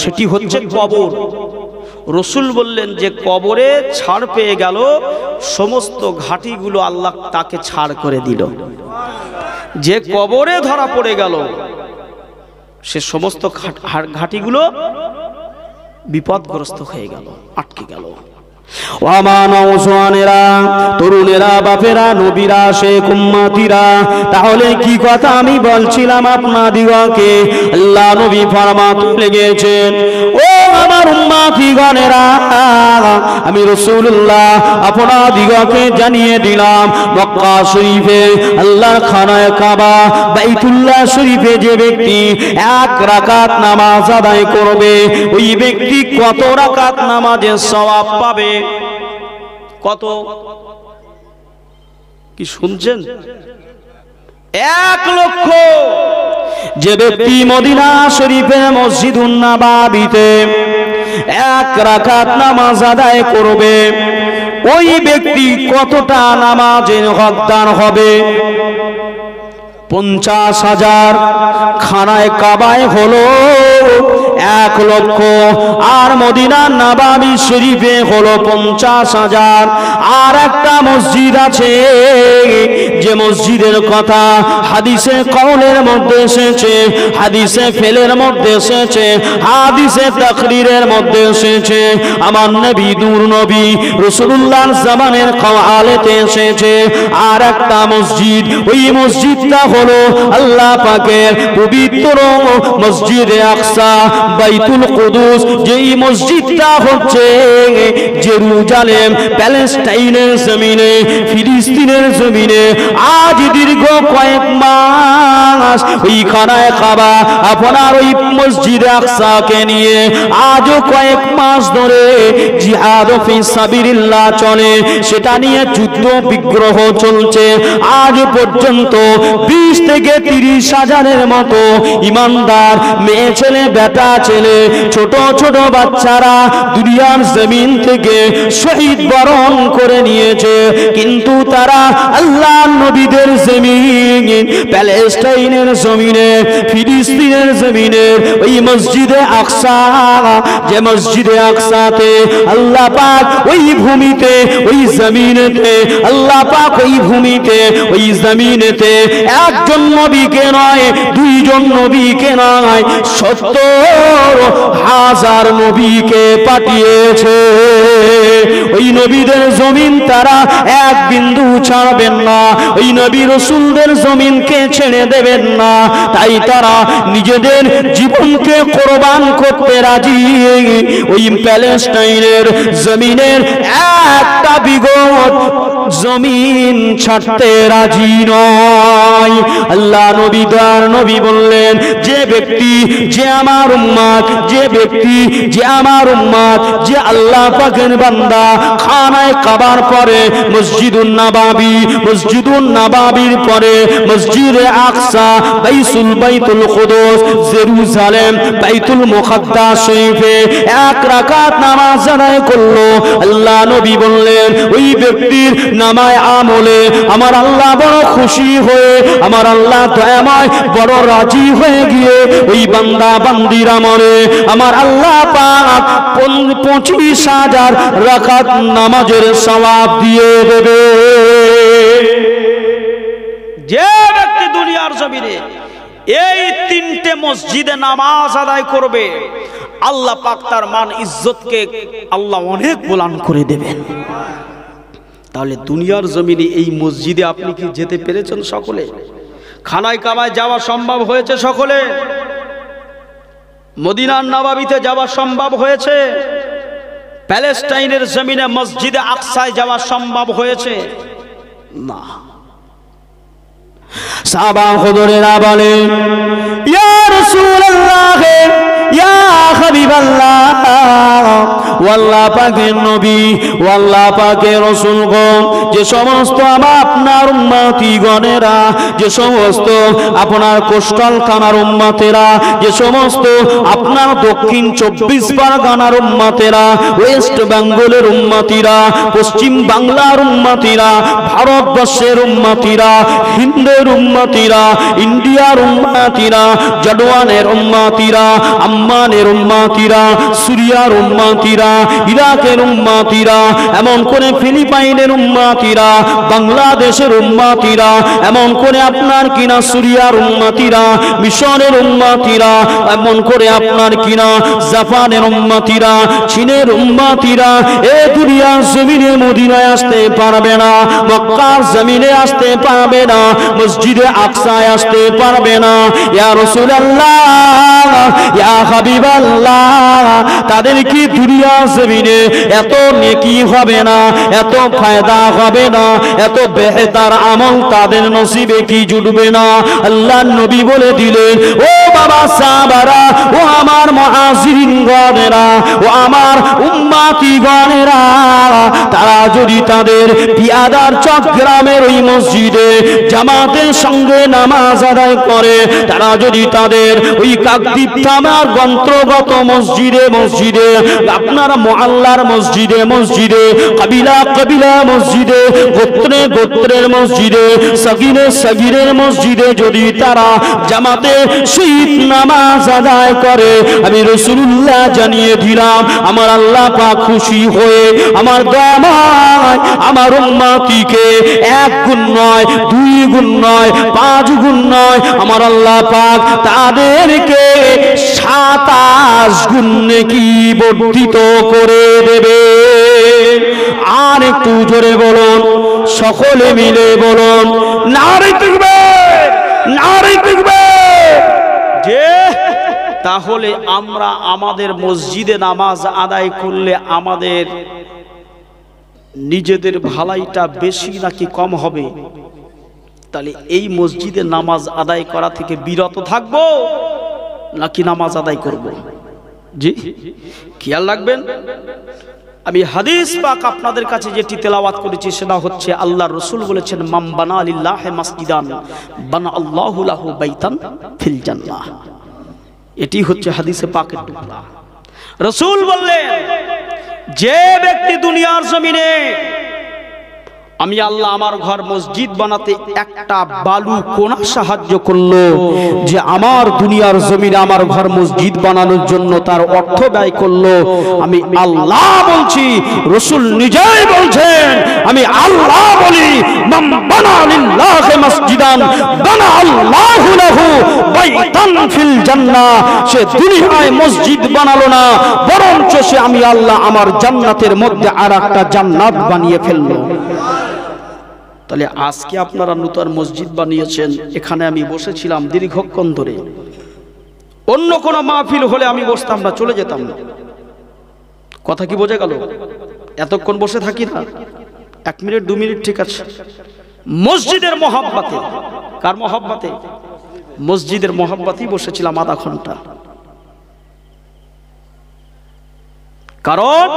S2: সেটি হচ্ছে কবর। রসুল বললেন যে কবরে ছাড় পেয়ে গেল, সমস্ত ঘাটিগুলো আল্লাহ তাকে ছাড় করে দিল। যে কবরে ধরা পড়ে গেল, সে সমস্ত ঘাটিগুলো বিপদগ্রস্ত হয়ে গেল, আটকে গেল।
S1: তরুণেরা, বাপেরা, নবীরা, শেখ উম্মতিরা, তাহলে কি কথা আমি বলছিলাম আপনাদিগকে? আল্লাহ নবী ফরমাতে লেগেছেন, ও আমার উম্মতিগণেরা, আমি রাসূলুল্লাহ আপনাদিগকে জানিয়ে দিলাম, মক্কা শরীফে আল্লাহর খানায়ে কাবা বাইতুল্লাহ শরীফে যে ব্যক্তি 1 রাকাত নামাজ আদায় করবে, ওই ব্যক্তি কত রাকাত নামাজের সওয়াব পাবে? কত? কি শুনছেন?
S2: 1 লক্ষ।
S1: যে ব্যক্তি মদিনা শরীফের মসজিদুন নববীতে 1 রাকাত নামাজ আদায় করবে, ওই ব্যক্তি কতটা নামাজের হকদার হবে? 50,000। খানায় কাবায় হলো 1 লক্ষ, আর মদিনা নববী শরীফে হলো 50,000। আর একটা মসজিদ আছে, যে মসজিদের কথা হাদিসে কওলের মধ্যে এসেছে, হাদিসে ফেলের মধ্যে এসেছে, হাদিসে তাকরীরের মধ্যে এসেছে, আমার নবী নূর নবী রাসূলুল্লাহর জামানের কওয়ালেতে এসেছে। আর একটা মসজিদ, ওই মসজিদটা হলো আল্লাহ পাকের পবিত্র মসজিদে আকসা বাইতুল কুদুস, যেই মসজিদটা হচ্ছে জেরুজালেম, প্যালেস্টাইনের জমিনে, ফিলিস্তিনের জমিনে। আজ দীর্ঘ কয়েক মাস ওই খানায়ে কাবা, আপনার ওই মসজিদে আকসাকে নিয়ে আজও কয়েক মাস ধরে জিহাদ ফি সাবিলিল্লাহ চলে, সেটা নিয়ে যুদ্ধ বিগ্রহ চলছে। আজ পর্যন্ত 20 থেকে 30,000-এর মতো ইমানদার মেয়ে ছেলে, বেটা ছেলে, ছোট ছোট বাচ্চারা দুনিয়ার জমিন থেকে শহীদ বরণ করে নিয়েছে। কিন্তু তারা আল্লাহ নবীদের জমিন, প্যালেস্টাইনের জমিনে, ফিলিস্তিনের জমিনে, ওই মসজিদে আকসা, যে মসজিদে আকসাতে আল্লাহ পাক ওই ভূমিতে, ওই জমিনেতে আল্লাহ পাক ওই ভূমিতে, ওই জমিনেতে একজন নবীকে নয়, 2 জন নবীকে নয়, 70,000 নবীকে পাঠিয়েছে। ওই নবীদের জমিন তারা 1 বিন্দু ছাড়বেন না, ওই নবী রাসূলদের জমিনকে ছেড়ে দেবেন না। তাই তারা নিজেদের জীবনকে কোরবান করতে রাজি, ওই প্যালেস্টাইনের জমিনের একটা বিগত জমিন ছাড়তে রাজি নয়। আল্লাহ নবী দার নবী বললেন, যে ব্যক্তি, যে আমার উম্মত, যে ব্যক্তি, যে আমার উম্মত, যে আল্লাহ পাকের বান্দা খানায়ে কাবার পরে মসজিদুন নববী, মসজিদুন নববীর পরে মসজিদে আকসা, বাইতুল কুদুস, জেরুজালেম, বাইতুল মুকদ্দাস শরীফে 1 রাকাত নামাজ আদায় করলো, আল্লাহ নবী বললেন, ওই ব্যক্তির নামায় আমলে আমার আল্লাহ বড় খুশি হয়ে, আমার আল্লাহ দয়াময় বড় রাজি হয়ে গিয়ে ওই বান্দা বান্দির আমলে আমার আল্লাহ পাক 25,000 রাকাত নামাজের সওয়াব দিয়ে দেবে।
S2: যে ব্যক্তি দুনিয়ার জমিনে এই 3টে মসজিদে নামাজ আদায় করবে, আল্লাহ পাক তার মান ইজ্জতকে আল্লাহ অনেক বুলন্দ করে দেবেন। তাহলে দুনিয়ার জমিনে এই মসজিদে আপনি কি যেতে পেরেছেন? সকলে খানায়ে কাবায় যাওয়া সম্ভব হয়েছে? সকলে মদিনার নববীতে যাওয়া সম্ভব হয়েছে? প্যালেস্টাইনের জমিনে মসজিদে আকসায় যাওয়া সম্ভব হয়েছে? না।
S1: সাহাবা হুজুরেরা বলেন, ইয়া রাসূলুল্লাহ, ইয়া হাবিবাল্লাহ, ও আল্লাহ পাকের নবী, ও আল্লাহ পাকের রাসূলগণ, যে সমস্ত আপনার উম্মতিগণেরা, যে সমস্ত আপনার কোস্টাল থানার উম্মতেরা, যে সমস্ত আপনার দক্ষিণ 24 পরগনার উম্মতেরা, ওয়েস্ট বেঙ্গলের উম্মতিরা, পশ্চিম বাংলার উম্মতিরা, ভারতবর্ষের উম্মতিরা, হিন্দের উম্মতিরা, ইন্ডিয়ার উম্মতিরা, জডওয়ানের উম্মতিরা, আম্মানের উম্মতিরা, সুরিয়ার উম্মতিরা, ইরাকের উম্মতিরা, এমন করে ফিলিপাইনের উম্মতিরা, বাংলাদেশের উম্মতিরা, এমন করে আপনার কিনা সুরিয়ার উম্মতিরা, মিশরের উম্মতিরা, এমন করে আপনার কিনা জাপানের উম্মতিরা, চীনের উম্মতিরা এ দুনিয়ার জমিনে মদিনায় আসতে পারবে না, মক্কার জমিনে আসতে পারবে না, মসজিদে আকসায় আসতে পারবে না। ইয়া রাসূলুল্লাহ, ইয়া হাবিবাল্লাহ, তাদের কি দুনিয়ার জমিনে এত নেকি হবে না, এত ফায়দা হবে না, এত বেহতার আমল তাদের নসিবে কি জুটবে না? আল্লাহর নবী বলে দিলেন, ও বাবা সাহাবারা, ও আমার মুহাজিরিনগণেরা, ও আমার উম্মতিগণেরা, তারা যদি তাদের পিয়াদার চট্টগ্রামের ওই মসজিদে জামাতের সঙ্গে নামাজ আদায় করে, তারা যদি তাদের ওই কাকদ্বীপ থানার অন্তর্গত মসজিদে মসজিদে, আপনার মুআল্লার মসজিদে মসজিদে, কবিলা কবিলা মসজিদে, গোত্রে গোত্রের মসজিদে, সগীরে সগীরের মসজিদে যদি তারা জামাতে শহীদ নামাজ আদায় করে, আমি রাসূলুল্লাহ জানিয়ে দিলাম, আমার আল্লাহ পাক খুশি হয়ে আমার দয়াময় আমার উম্মতিকে 1 গুণ নয়, 2 গুণ নয়, 5 গুণ নয়, আমার আল্লাহ পাক তাদেরকে 27 গুণ নেকি বর্ধিত করে দেবে। আর একটু জোরে বলুন, সকলে মিলে বলুন, নারে তাকবীর, নারে তাকবীর।
S2: যে তাহলে আমরা আমাদের মসজিদে নামাজ আদায় করলে আমাদের নিজেদের ভালাইটা বেশি নাকি কম হবে? তাহলে এই মসজিদে নামাজ আদায় করা থেকে বিরত থাকবো নাকি নামাজ আদায় করব? জি, খেয়াল রাখবেন। আমি হাদিস পাক আপনাদের কাছে যেটি তেলাওয়াত করেছি সেটা হচ্ছে আল্লাহর রাসূল বলেছেন, মান বানা লিল্লাহি মাসজিদান বানা আল্লাহু লাহু বাইতান ফিল জান্নাহ। এটি হচ্ছে হাদিসে পাকের টুকরা। রাসূল বললেন, যে ব্যক্তি দুনিয়ার জমিনে আমি আল্লাহ আমার ঘর মসজিদ বানাতে একটা বালু কোনা সাহায্য করলো, যে আমার দুনিয়ার জমিনে আমার ঘর মসজিদ বানানোর জন্য তার অর্থ ব্যয় করলো, আমি আল্লাহ বলছি, রাসূল নিজেই বলছেন, আমি আল্লাহ বলি, মান বানা লিল্লাহি মাসজিদান বানা আল্লাহু লাহু বাইতান ফিল জান্নাহ। সে দুনিয়ায় মসজিদ বানালো না, বরঞ্চ সে আমি আল্লাহ আমার জান্নাতের মধ্যে আরেকটা জান্নাত বানিয়ে ফেললো। তাহলে আজকে আপনারা নতুন মসজিদ বানিয়েছেন, এখানে আমি বসেছিলাম দীর্ঘক্ষণ ধরে, অন্য কোনো মাহফিল হলে আমি বসতাম না, চলে যেতাম না। কথা কি বোঝা গেল? এতক্ষণ বসে থাকি না, 1 মিনিট 2 মিনিট ঠিক আছে। মসজিদের মহব্বতে, কার মহব্বতে? মসজিদের মহব্বতেই বসেছিলাম আধা ঘন্টা। কারণ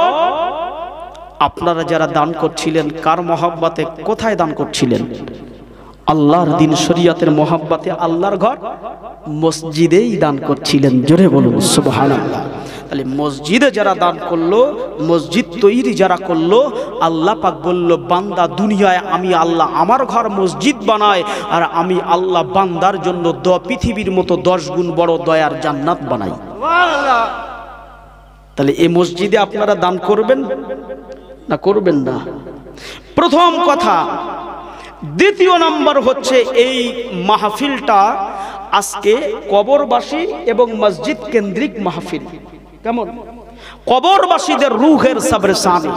S2: আপনারা যারা দান করছিলেন কার মহব্বতে, কোথায় দান করছিলেন? আল্লাহর দিন শরীয়তের মহব্বতে আল্লাহর ঘর মসজিদেই দান করছিলেন। জোরে বলুন সুবহানাল্লাহ। তাহলে মসজিদে যারা দান করলো, মসজিদ তৈরি যারা করলো, আল্লাহ পাক বলল, বান্দা দুনিয়ায় আমি আল্লাহ আমার ঘর মসজিদ বানায়, আর আমি আল্লাহ বান্দার জন্য পৃথিবীর মতো 10 গুণ বড় দয়ার জান্নাত বানাই। তাহলে এই মসজিদে আপনারা দান করবেন না করবেন না? প্রথম কথা। দ্বিতীয় নম্বর হচ্ছে, এই মাহফিলটা আজকে কবরবাসী এবং মসজিদ কেন্দ্রিক মাহফিল। কেমন? কবরবাসীদের রূহের সবরসানি।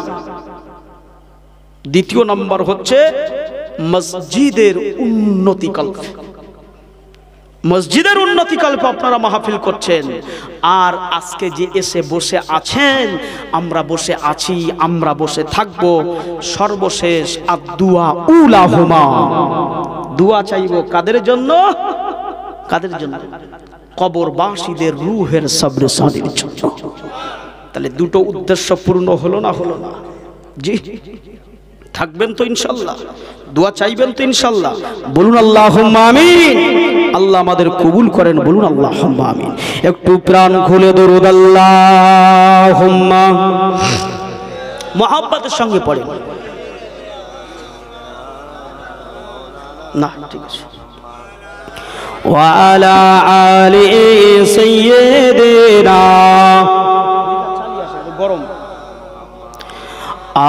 S2: দ্বিতীয় নম্বর হচ্ছে মসজিদের উন্নতিকল্প। মসজিদের উন্নতিকল্প আপনারা মাহফিল করছেন, আর আজকে যে এসে বসে আছেন, আমরা বসে আছি, আমরা বসে থাকবো, সর্বশেষ আদুয়া উলাহুমা, দোয়া চাইবো কাদের জন্য? কাদের জন্য? কবরবাসীদের রূহের সবরে শান্তির জন্য। তাহলে দুটো উদ্দেশ্য পূর্ণ হলো না? হলো না? জি। থাকবেন তো ইনশাআল্লাহ? দোয়া চাইবেন তো ইনশাআল্লাহ? বলুন আল্লাহুম্মা আমিন। আল্লাহ আমাদের কবুল করেন, বলুন আল্লাহুম্মা আমিন। একটু প্রাণ খুলে দরুদ আল্লাহুম্মা মুহাব্বতের সঙ্গে পড়েন না, ঠিক আছে। ওয়া আলা আলি সাইয়্যিদিনা, গরম।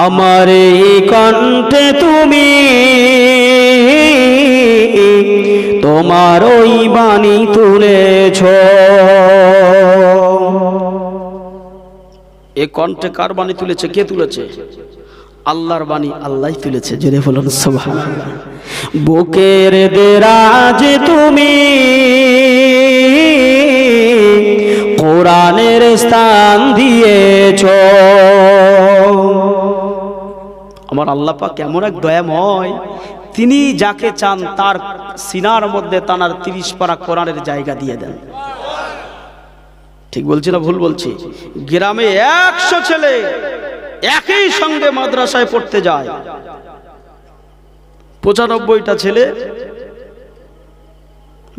S2: আমার এই কণ্ঠে তুমি তোমার ওই বাণী তুলেছ। এ কণ্ঠে কার বাণী তুলেছে? কে তুলেছে? আল্লাহর বাণী আল্লাহই তুলেছে। জোরে বলুন সুবহানাল্লাহ। বুকের দেরাজে তুমি কোরআনের স্থান দিয়েছ। আমার আল্লাহ পাক এমন এক দয়াময়, তিনি যাকে চান তার সিনার মধ্যে তানার 30 পারা কোরআনের জায়গা দিয়ে দেন। ঠিক বলছি না ভুল বলছি? গ্রামে 100 ছেলে একই সঙ্গে মাদ্রাসায় পড়তে যায়, 95টা ছেলে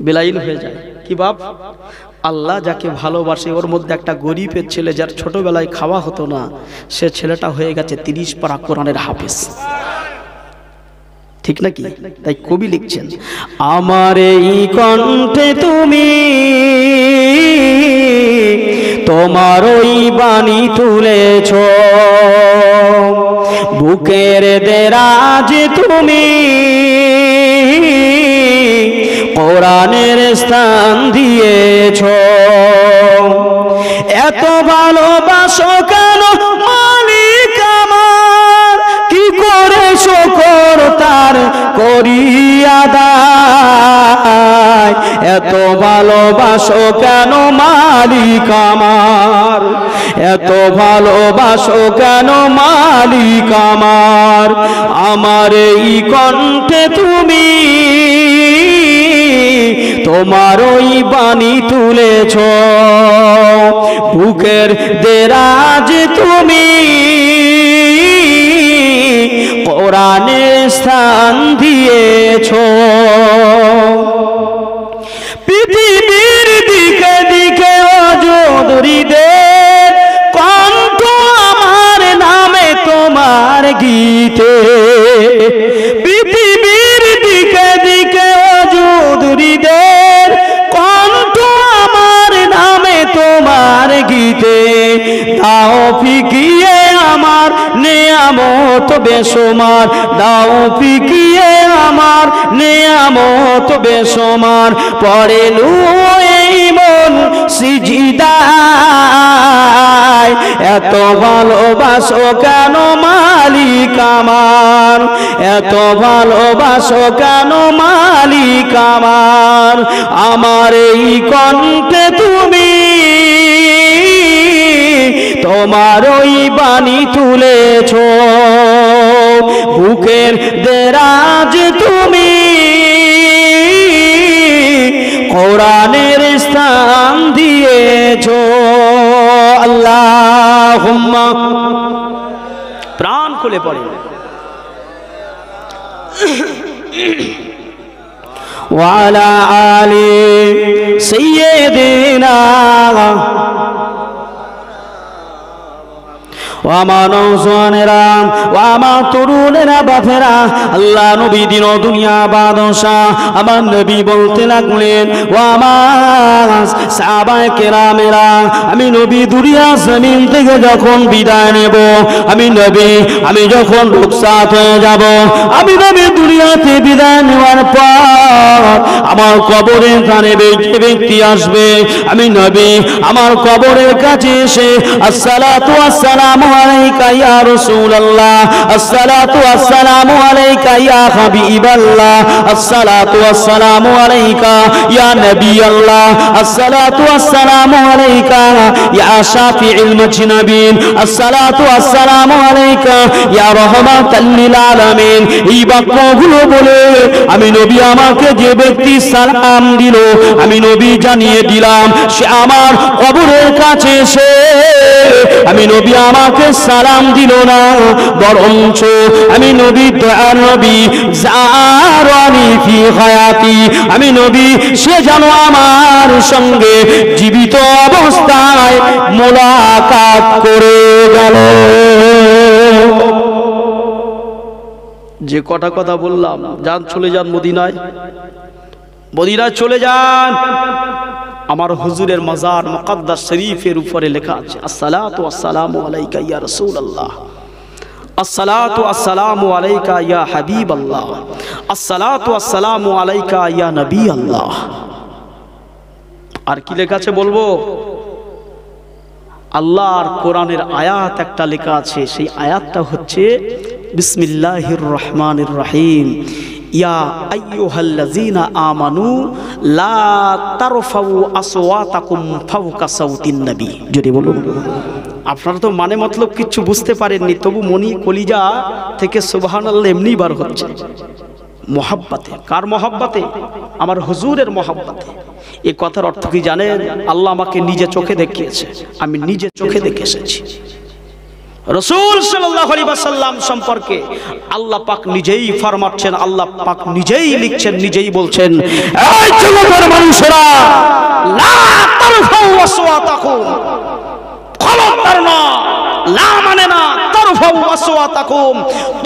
S2: বেলাইন হয়ে যায়। কি বাপ? আল্লাহ যাকে ভালোবাসে, ওর মধ্যে একটা গরিবের ছেলে যার ছোটবেলায় খাওয়া হতো না, সে ছেলেটা হয়ে গেছে 30 পারা কোরআনের হাফেজ। ঠিক নাকি? তাই কবি লিখছেন, আমার এই কণ্ঠে তুমি তোমার ওই বাণী তুলেছ। বুকের দেরাজে তুমি কোরআনের স্থান দিয়েছ। এত ভালোবাসো কেন মালিক আমার, কি করে শুকর তার করি আদায়। এত ভালোবাসো কেন মালিক আমার, এত ভালোবাসো কেন মালিক আমার। আমার এই কণ্ঠে তুমি তোমার ওই বাণী তুলেছ। বুকের দেরাজ তুমি কোরআনের স্থান দিয়েছ। পৃথিবীর দিকে দিকে অযোধরীদের কণ্ঠ আমার নামে তোমার গীতে। পৃথিবীর দিকে দিকে অযোধরীদের কণ্ঠ আমার নামে তোমার গীতে। দাও ফিকিয়ে আমার নেয়ামত বেসুমার, দাও ফিকিয়ে আমার নেয়ামত বেসুমার। পড়ে এই মন সিজদায়, এত ভালোবাসো কেন মালিক আমার, এত ভালোবাসো কেন মালিক আমার। আমার এই কণ্ঠে তুমি তোমার ওই বাণী তুলেছ। বুকের দেরাজ তুমি কোরআনের স্থান দিয়েছ। আল্লাহুম্মা, প্রাণ খুলে পড়ে ওয়ালা আলি সাইয়্যিদিনা আমার নওজওয়ানেরা ও আমার তরুণেরা বাপেরা, আল্লাহ নবী দিন ও দুনিয়া বাদশাহ আমার নবী বলতে লাগলেন, ও আমার সাহাবায়ে কেরামেরা, আমি নবী দুনিয়া জমিন থেকে যখন বিদায় নেব, আমি যখন রুখসাত হয়ে যাব, আমি নবী দুনিয়াতে বিদায় নেওয়ার পর আমার কবরের ধারে যে ব্যক্তি আসবে, আমি নবী আমার কবরের কাছে এসে আসসালাতু আসসালামু আলাইকা ইয়া রাসূলুল্লাহ, আসসালাতু আসসালামু আলাইকা ইয়া হাবিবাল্লাহ, আসসালাতু আসসালামু আলাইকা ইয়া নবিয়াল্লাহ, আসসালাতু আসসালামু আলাইকা ইয়া শাফিউল মুজনাবিন, আসসালাতু আসসালামু আলাইকা ইয়া রাহমাতাল লিল আলামিন। এই বাক্যগুলো বলে আমি নবী আমাকে যে ব্যক্তি
S1: সালাম দিল, আমি নবী জানিয়ে দিলাম সে আমার কবরের কাছে এসে আমি নবী আমাকে সালাম দিল না, বরঞ্চ আমি নবী দয়ার নবী জারানি ফি হায়াতি, আমি নবী সে যেন আমার সঙ্গে জীবিত অবস্থায় মোলাকাত করে গেল।
S2: যে কটা কথা বললাম, যান চলে যান মদিনায়, মদিনায় চলে যান। আমার হুজুরের মাজার মুকদ্দাস শরীফের উপরে লেখা আছে আসসালাতু ওয়াসসালামু আলাইকা ইয়া রাসূলুল্লাহ, আসসালাতু ওয়াসসালামু আলাইকা ইয়া হাবিবাল্লাহ, আসসালাতু ওয়াসসালামু আলাইকা ইয়া নবী আল্লাহ। আর কি লেখা আছে বলবো? আল্লাহর কোরআনের আয়াত একটা লেখা আছে, সেই আয়াতটা হচ্ছে বিসমিল্লাহির রহমানির রহিম, ইয়া আইয়ুহাল্লাযীনা আমানু লা তারফাউ আসওয়াতাকুম ফাওকা সাউতিন নবী। যদি বলুন, আপনারা তো মানে মতলব কিচ্ছু বুঝতে পারেননি, তবু মনি কলিজা থেকে সুবহানাল্লাহ এমনি বার হচ্ছে। মোহাব্বতে, কার মোহাব্বতে? আমার হুজুরের মোহাব্বতে। এই কথার অর্থ কি জানেন? আল্লাহ আমাকে নিজে চোখে দেখিয়েছে, আমি নিজে চোখে দেখে এসেছি। রাসূল সাল্লাল্লাহু আলাইহি ওয়াসাল্লাম সম্পর্কে আল্লাহ পাক নিজেই ফরমাচ্ছেন, আল্লাহ পাক নিজেই লিখছেন, নিজেই বলছেন, এই জগতের মানুষেরা লা তারফাউ আসওয়াতাকুম, খবরদার না, লা মানে না, তারফাউ আসওয়াতাকুম,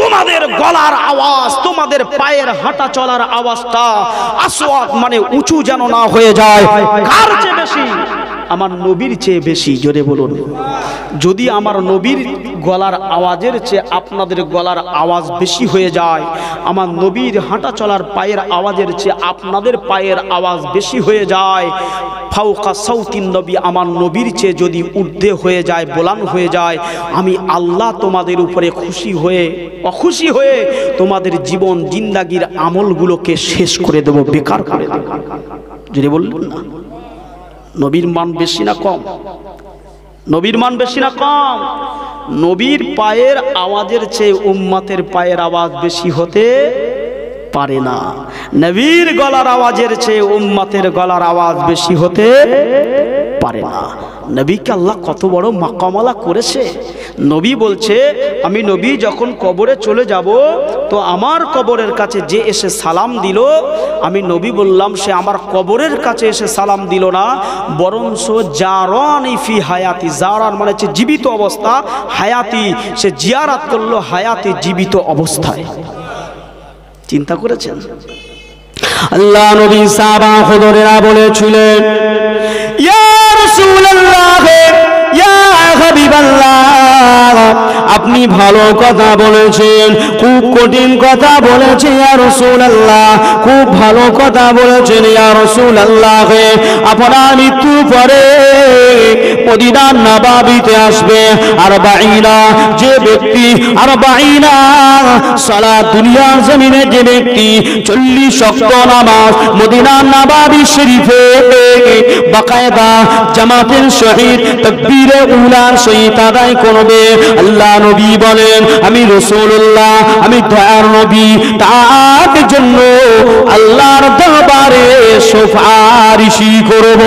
S2: তোমাদের গলার আওয়াজ, তোমাদের পায়ের হাঁটা চলার আওয়াজটা, আসওয়াত মানে উঁচু যেন না হয়ে যায়। কার চেয়ে বেশি? আমার নবীর চেয়ে বেশি। জোরে বলুন। যদি আমার নবীর গলার আওয়াজের চেয়ে আপনাদের গলার আওয়াজ বেশি হয়ে যায়, আমার নবীর হাঁটা চলার পায়ের আওয়াজের চেয়ে আপনাদের পায়ের আওয়াজ বেশি হয়ে যায়, ফাওকা সাউতিন নবী, আমার নবীর চেয়ে যদি ঊর্ধ্বে হয়ে যায়, বোলান হয়ে যায়, আমি আল্লাহ তোমাদের উপরে খুশি হয়ে অখুশি হয়ে তোমাদের জীবন জিন্দাগির আমলগুলোকে শেষ করে দেব, বেকার করে দেব। যদি বললেন না, নবীর মান বেশি না কম? নবীর মান বেশি না কম? নবীর পায়ের আওয়াজের চেয়ে উম্মতের পায়ের আওয়াজ বেশি হতে পারে না। নবীর গলার আওয়াজের চেয়ে উম্মতের গলার আওয়াজ বেশি হতে পারে না। নবীকে আল্লাহ কত বড় মাকামালা করেছে। নবী বলছে, আমি নবী যখন কবরে চলে যাব, তো আমার কবরের কাছে যে এসে সালাম দিল, আমি নবী বললাম সে আমার কবরের কাছে এসে সালাম দিল না, বরঞ্চ জারানি ফি হায়াতি, জারান মানে হচ্ছে জীবিত অবস্থা, হায়াতি সে জিয়ারাত করলো হায়াতি জীবিত অবস্থায়। চিন্তা করেছেন?
S1: আল্লাহ নবী সাহাবা হুজুরেরা বলেছিলেন, ইয়া রাসূলুল্লাহ, ইয়া হাবিবাল্লাহ, আপনি ভালো কথা বলেছেন, খুব কঠিন কথা বলেছেন ইয়া রাসূলুল্লাহ, খুব ভালো কথা বলেছেন ইয়া রাসূলুল্লাহ। আপনার মৃত্যু পরে মদিনার নবাবিতে আসবে আরবাঈনা, যে ব্যক্তি আরবাঈনা সালাত, দুনিয়ার জমিনে যে ব্যক্তি 40 ওয়াক্ত নামাজ মদিনার নবাবী শরীফে বাকায়দা জামাতের সহিত তাকবীরে উলার সহিত আদায় করবে, আল্লাহ নবী বলেন, আমি রাসূলুল্লাহ, আমি দয়ার নবী, তার জন্য আল্লাহর দরবারে সুপারিশি করব।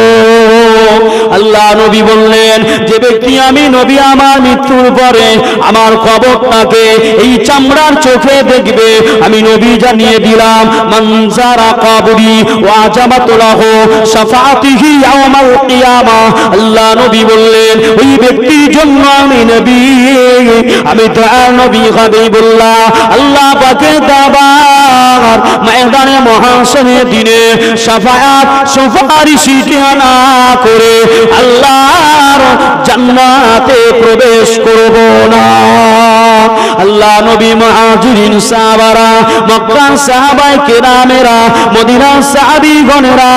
S1: আল্লাহ নবী বললেন, যে ব্যক্তি আমি নবী আমার মৃত্যুর পরে আমার কবরটাকে এই চামড়ার চোখে দেখবে, আমি নবী জানিয়ে দিলাম, মান যারা কবরি ওয়াজাবাত লাহু শাফাআতিহি ইয়াউমাল কিয়ামাহ। আল্লাহ নবী বললেন, ওই ব্যক্তির জন্য আমি নবী, আমি দয়ার নবী হাবিবুল্লাহ, আল্লাহ পাকের দরবার ময়দানে মহাশরের দিনে শাফাআত সুপারিশি না করে আল্লাহর জান্নাতে প্রবেশ করব না। আল্লাহ নবী মুহাজিরিন সাহাবারা, মক্কার সাহাবায়ে কেরামেরা, মদিনার সাহাবীগণেরা,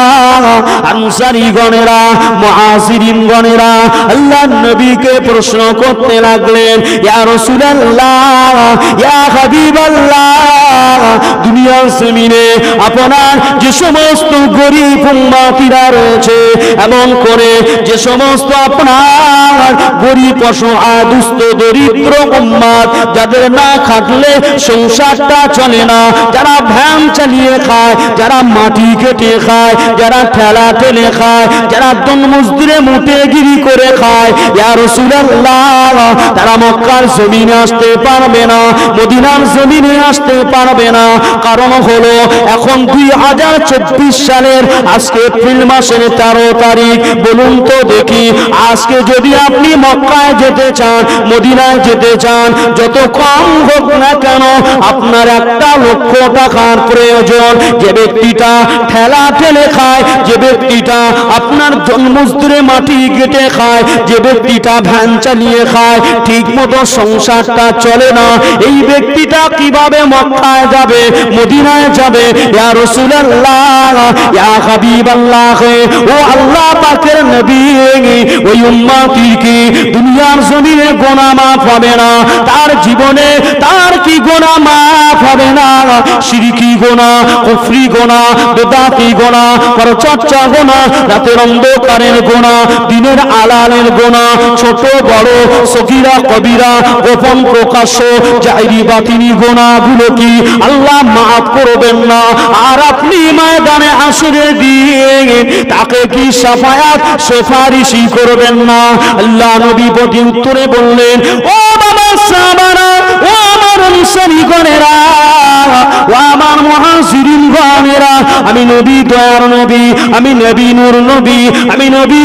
S1: আনসারীগণেরা, মুহাজিরিন গণেরা আল্লাহ নবীকে প্রশ্ন করতে লাগলেন, ইয়া রাসূলুল্লাহ, ইয়া হাবিবাল্লাহ, দুনিয়ার জমিনে আপনার যে সমস্ত গরিব উম্মতিরা রয়েছে, এমন করে যে সমস্ত আপনার গরিব অসহায় দুস্থ দরিদ্র উম্মত, যাদের না খাটলে সংসারটা চলে না, যারা ভ্যান চালিয়ে খায়, যারা মাটি কেটে খায়, যারা ঠেলা ঠেলে খায়, যারা দিন মজদুরে মুটেগিরি করে খায়, ইয়া রাসূলুল্লাহ তারা মক্কার জমিনে আসতে পারবে না, মদিনার জমিনে আসতে পারবে না। কারণ হলো এখন 2024 সালের আজকে এপ্রিল মাসের 13 তারিখ। বলুন তো দেখি, আজকে যদি আপনি মক্কায় যেতে চান, মদিনায় যেতে চান, যত কম হোক না কেন আপনার 1 লক্ষ টাকার প্রয়োজন। যে ব্যক্তিটা ঠেলা ঠেলে খায়, যে ব্যক্তিটা আপনার জন্মজদুরে মাটি কেটে খায়, যে ব্যক্তিটা ভ্যান চালিয়ে খায়, ঠিক মতো সংসারটা চলে না, এই ব্যক্তিটা কিভাবে মক্কায় যাবে, মদিনায় যাবে? ইয়া রাসূলুল্লাহ, ইয়া হাবিবাল্লাহ, ও আল্লাহ পাকের নবী, ওই উম্মতির কি দুনিয়ার জমিনে গুনাহ মাফ হবে না? তার জীবনে তার কি গুনাহ মাফ হবে না? শিরকি গুনাহ, কুফরি গুনাহ, বেদাতি গুনাহ, পরচর্চা গুনাহ, রাতের অন্ধকারের গুনাহ, দিনের আলালের গুনাহ, ছোট বড়, সগীরা কবিরা, গোপন প্রকাশ্য, জাহিরি বাতিনি গুনাহগুলো কি আল্লাহ মাফ করবেন না? আর আপনি ময়দানে হাসরের দিন তাকে কি শাফায়াত সুপারিশই করবেন না? আল্লাহ নবী প্রতি উত্তরে বললেন, ও বাবা সাহাবারা, ও আমার অনুসারীগণেরা, ও আমার মুহাজিরিন গণেরা, আমি নবী দয়ার নবী, আমি নবী নূর নবী, আমি নবী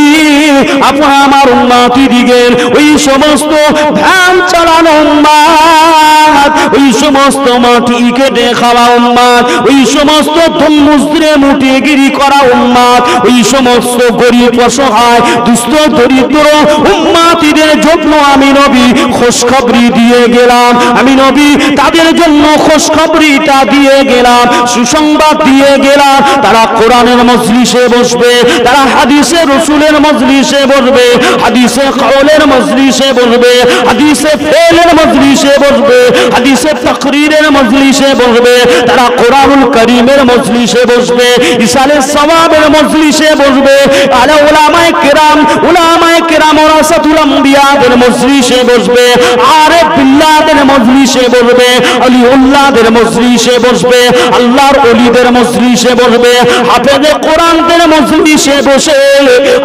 S1: আপনার আমার উম্মতি দিগের ওই সমস্ত ধ্যান চালানো উম্মত, ওই সমস্ত মাটি কেটে খাওয়া উম্মত, ওই সমস্ত ধম্মুজরে মুটিগিরি করা উম্মত, ওই সমস্ত গরিব অসহায় দুস্থ দরিদ্র উম্মতিদের জন্য আমি নবী খুশখবরি দিয়ে গেলাম। আমি নবী তাদের জন্য খুশখবরিটা দিয়ে গেলাম, সুসংবাদ দিয়ে গেলাম। তারা কোরআনের মজলিসে বসবে, তারা হাদিসে রাসূলের মজলিসে বসবে, হাদিসে কাউলের মজলিসে বসবে, হাদিসে ফেলের মজলিসে বসবে, হাদিসে তাকরীরের মজলিসে বসবে, তারা কোরআনুল কারীমের মজলিসে বসবে, ইসালে সওয়াবের মজলিসে বসবে, আলা উলামায়ে কেরাম, উলামায়ে কেরাম ওয়ারাসাতুল আম্বিয়াদের মজলিসে বসবে, আরিফ বিল্লাহদের মজলিসে বসবে, আলিউল্লাহদের মজলিসে বসবে, আল্লাহর ওলিদের মজলিসে বসবে, হাফেজে কোরআনদের মজলিসে বসে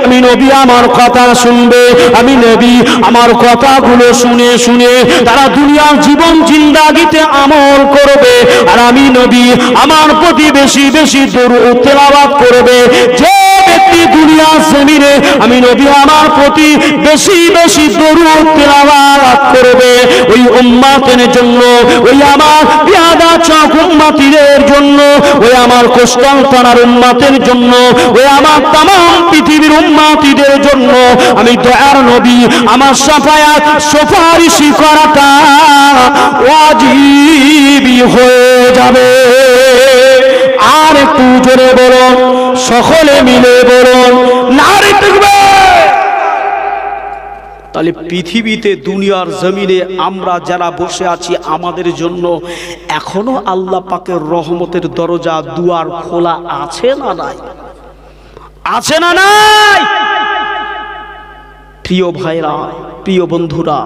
S1: আমি নবী আমার কথা শুনবে। আমি নবী আমার কথাগুলো শুনে শুনে তারা দুনিয়ার জীবন জিন্দাগিতে আমল করবে। আর আমি নবী আমার প্রতি বেশি বেশি দরুদ তেলাওয়াত করবে। যে ব্যক্তি দুনিয়ার জমিনে আমি নবী আমার প্রতি বেশি বেশি দরুদ তেলাওয়াত করবে, ওই উম্মতের জন্য, ওই আমার বিয়াদা চক উম্মতিদের জন্য, ওই আমার কোস্টাল থানার উম্মতের জন্য, ওই আমার তামাম পৃথিবীর উম্মতিদের জন্য আমি দয়ার নবী আমার শাফায়াত সুপারিশি করাটা ওয়াজিবই হয়ে যাবে। আর একটু জোরে বলুন, সকলে মিলে বলুন, নারে তাকবীর।
S2: তাহলে পৃথিবীতে দুনিয়ার জমিনে আমরা যারা বসে আছি, আমাদের জন্য এখনো আল্লাহ পাকের রহমতের দরজা দুয়ার খোলা আছে না নাই? আছে না নাই? প্রিয় ভাইরা, প্রিয় বন্ধুরা,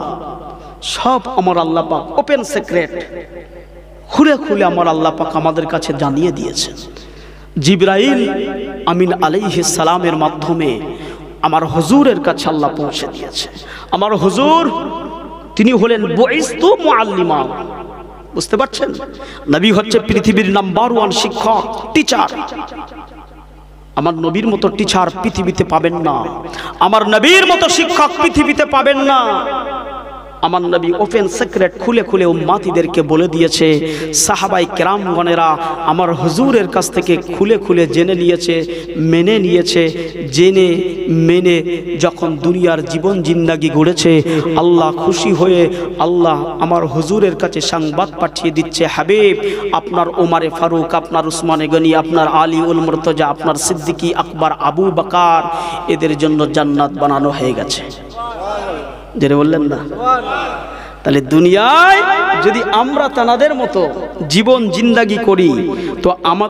S2: সব আমার আল্লাহ পাক ওপেন সিক্রেট খুলে খুলে আমার আল্লাহ পাক আমাদের কাছে জানিয়ে দিয়েছেন। জিবরাইল আমিন আলাইহিস সালামের মাধ্যমে আমার হুজুরের কাছে আল্লাহ পৌঁছে দিয়েছে। আমার হুজুর তিনি হলেন বুইস্তু মুআল্লিমা। বুঝতে পারছেন? নবী হচ্ছে পৃথিবীর নাম্বার 1 শিক্ষক, টিচার। আমার নবীর মতো টিচার পৃথিবীতে পাবেন না, আমার নবীর মতো শিক্ষক পৃথিবীতে পাবেন না। আমার নবী ওপেন সিক্রেট খুলে খুলে উম্মতিদেরকে বলে দিয়েছে। সাহাবাই কেরামগণেরা আমার হুজুরের কাছ থেকে খুলে খুলে জেনে নিয়েছে, মেনে নিয়েছে। জেনে মেনে যখন দুনিয়ার জীবন জিন্দাগি গড়েছে, আল্লাহ খুশি হয়ে আল্লাহ আমার হুজুরের কাছে সংবাদ পাঠিয়ে দিচ্ছে, হাবিব আপনার ওমরে ফারুক, আপনার উসমানে গনি, আপনার আলী উল মুর্তজা, আপনার সিদ্দিকী আকবর, আবু বকর, এদের জন্য জান্নাত বানানো হয়ে গেছে। যেটা বললেন না? তাহলে দুনিয়ায় যদি আমরা তানাদের মতো জীবন জিন্দাগি করি তো আমাদের